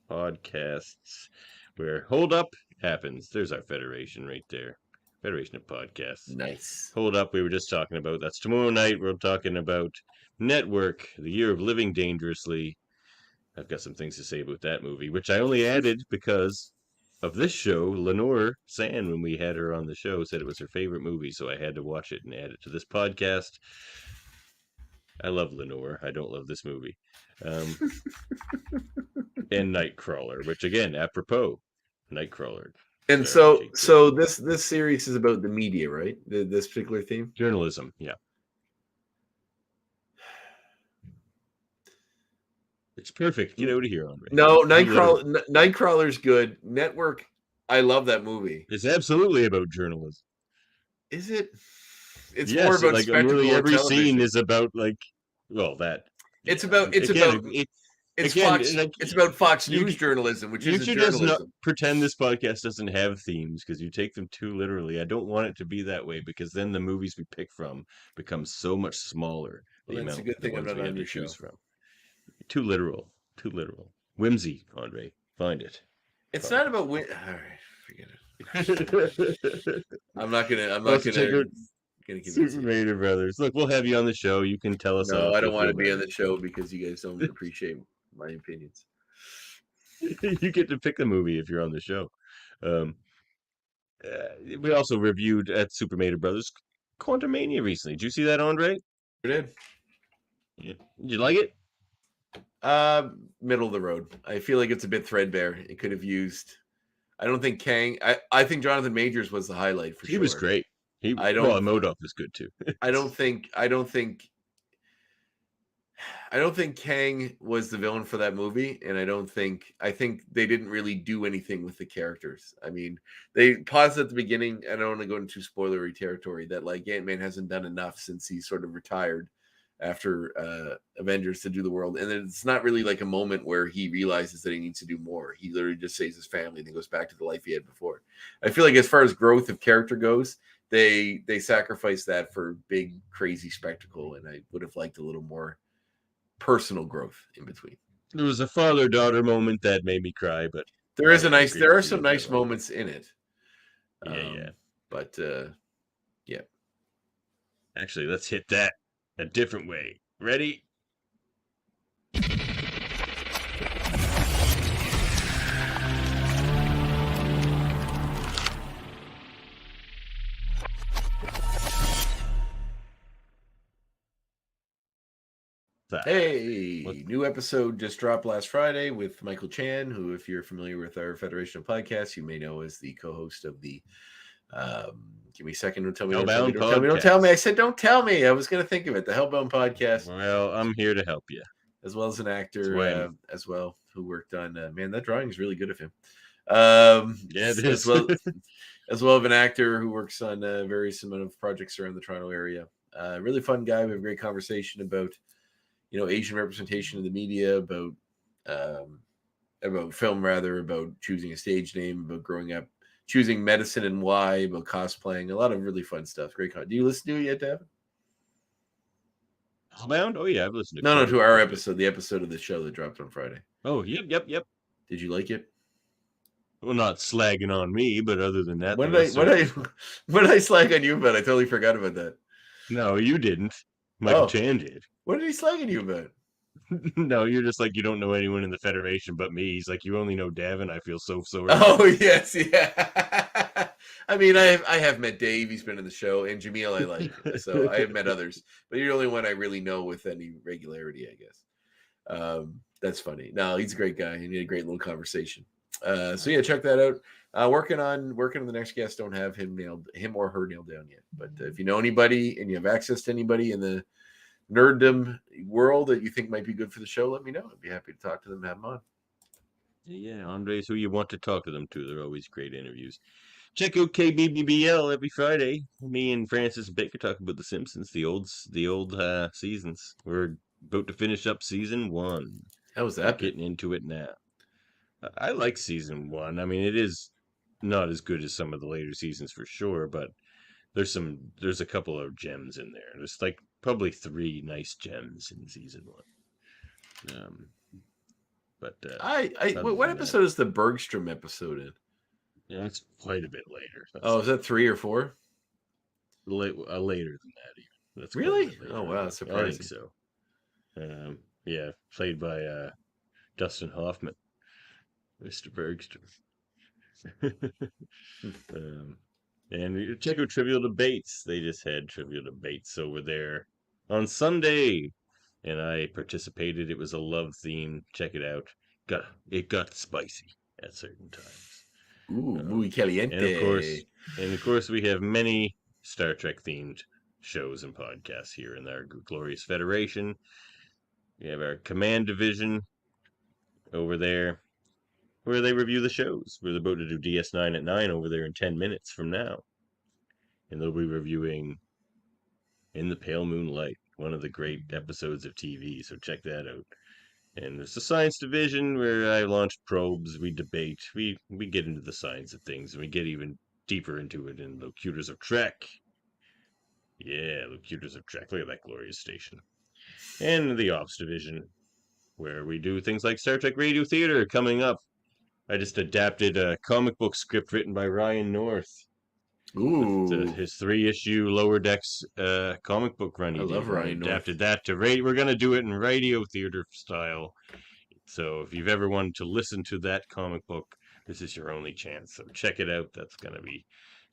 Podcasts, where Hold Up happens. There's our federation right there. Federation of Podcasts. Nice. Hold Up, we were just talking about. That's tomorrow night. We're talking about Network, the Year of Living Dangerously. I've got some things to say about that movie, which I only added because of this show. Lenore Sand, when we had her on the show, said it was her favorite movie, so I had to watch it and add it to this podcast. I love Lenore. I don't love this movie. And Nightcrawler, which again, apropos, Nightcrawler. And so this series is about the media, right? This particular theme? Journalism, yeah. It's perfect. Get out of here, Andre. No, Nightcrawler's good. Network, I love that movie. It's absolutely about journalism. Is it? It's more about spectacle. Really, every television. scene is about It's about Fox News journalism, which is journalism. Not pretend this podcast doesn't have themes because you take them too literally. I don't want it to be that way because then the movies we pick from become so much smaller. Well, that's a good thing I'm not on your show. Too literal. Whimsy, Andre. Find it. It's not about all right, forget it. I'm not gonna give Supermator Brothers. Look, we'll have you on the show. You can tell us. No, I don't want to be on the show because you guys don't appreciate my opinions. You get to pick a movie if you're on the show. We also reviewed at Supermator Brothers Quantumania recently. Did you see that, Andre? I did. Yeah. Did you like it? Middle of the road. I feel like it's a bit threadbare. It could have used. I don't think Kang. I think Jonathan Majors was the highlight for sure. He was great. Modoc was good too. I don't think Kang was the villain for that movie, and I think they didn't really do anything with the characters. I mean, they paused at the beginning. I don't want to go into spoilery territory that like Ant-Man hasn't done enough since he sort of retired after Avengers to do the world, and it's not really like a moment where he realizes that he needs to do more. He literally just saves his family and then goes back to the life he had before. I feel like as far as growth of character goes, they sacrifice that for big crazy spectacle, and I would have liked a little more personal growth in between. There was a father-daughter moment that made me cry, but there are some nice moments in it. But yeah. Actually, let's hit that a different way. Ready? Hey, new episode just dropped last Friday with Michael Chan, who, if you're familiar with our Federation of Podcasts, you may know as the co-host of the Give me a second. Don't tell me. Hellbound Don't tell me. Don't tell me. I said don't tell me. I was going to think of it. The Hellbound podcast. Well, I'm here to help you. As well as an actor as well who worked on. Man, that drawing is really good of him. Yeah, it is. As well as an actor who works on various amount of projects around the Toronto area. Really fun guy. We have a great conversation about, Asian representation in the media, about film, rather, about choosing a stage name, about growing up, choosing medicine and why, about cosplaying, a lot of really fun stuff. Great content. Do you listen to it yet, Davan? Hellbound? Oh yeah, I've listened to No, to our episode, the episode of the show that dropped on Friday. Oh, yep. Did you like it? Well, not slagging on me, but other than that, what did I slag on you about? I totally forgot about that. No, you didn't. Michael Chan did. What did he slag on you about? No, you're just like, you don't know anyone in the Federation but me. He's like, you only know Davan. I feel so sorry. Oh yes, yeah. I mean, I have met Dave. He's been in the show, and Jaemeel I like. So I have met others, but you're the only one I really know with any regularity, I guess. That's funny. No, he's a great guy. He had a great little conversation. So yeah, check that out. Working on the next guest. Don't have him or her nailed down yet. But if you know anybody and you have access to anybody in the nerddom world that you think might be good for the show, let me know. I'd be happy to talk to them and have them on. Yeah, Andre's who you want to talk to them to. They're always great interviews. Check out KBBBL every Friday. Me and Francis Baker talk about The Simpsons, the old seasons. We're about to finish up season 1. How was that? Getting into it now. I like season 1. I mean, it is not as good as some of the later seasons for sure, but there's a couple of gems in there. There's like probably 3 nice gems in season 1. What episode is the Bergstrom episode in? Yeah, it's quite a bit later. Is that 3 or 4? Later than that, even. That's really? Oh wow, that's surprising. I think so. Yeah, played by Dustin Hoffman, Mr. Bergstrom. And check out Trivial Debates. They just had Trivial Debates over there on Sunday, and I participated. It was a love theme. Check it out. It got spicy at certain times. Ooh, muy caliente. And of course, we have many Star Trek themed shows and podcasts here in our glorious Federation. We have our Command Division over there, where they review the shows. We're about to do DS9 at 9 over there in 10 minutes from now. And they'll be reviewing In the Pale Moonlight, one of the great episodes of TV, so check that out. And there's the Science Division, where I launch probes, we debate, we get into the science of things, and we get even deeper into it in Locutors of Trek. Yeah, Locutors of Trek, look at that glorious station. And the Ops Division, where we do things like Star Trek Radio Theater coming up. I just adapted a comic book script written by Ryan North. Ooh. His 3-issue Lower Decks comic book run. I love Ryan North. Adapted that to radio. We're going to do it in radio theater style. So if you've ever wanted to listen to that comic book, this is your only chance. So check it out. That's going to be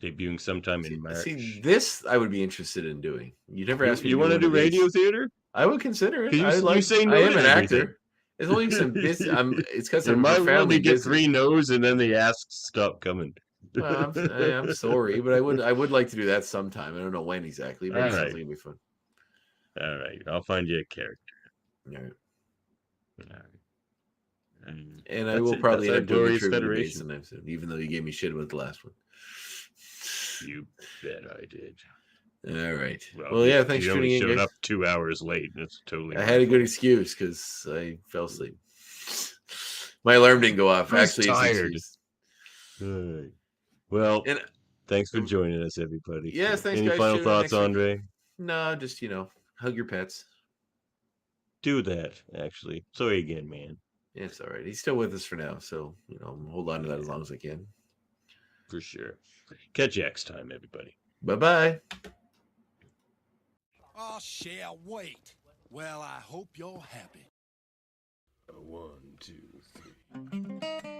debuting sometime in March. See, this I would be interested in doing. You never asked me. You want to do radio theater? I would consider it. You say no. I am an actor. It's only some busy. It's because I'm profoundly busy. Get 3 no's and then the asks stop coming. Well, I'm sorry, but I would like to do that sometime. I don't know when exactly, but it sounds like it'd be fun. All right, I'll find you a character. All right. And I will probably end up doing the Federation sometime soon, even though you gave me shit about the last one. You bet I did. All right. Well, yeah, thanks for tuning in. Showed up 2 hours late. That's totally. I had a good excuse because I fell asleep. My alarm didn't go off. Actually, tired. Good. Well, thanks for joining us, everybody. Yes, thanks, Any guys. final thoughts, Andre? No, just, hug your pets. Do that, actually. Sorry again, man. Yeah, it's all right. He's still with us for now, so, hold on to that as long as I can. For sure. Catch you next time, everybody. Bye-bye. Oh, shall wait. Well, I hope you're happy. 1, 2, 3.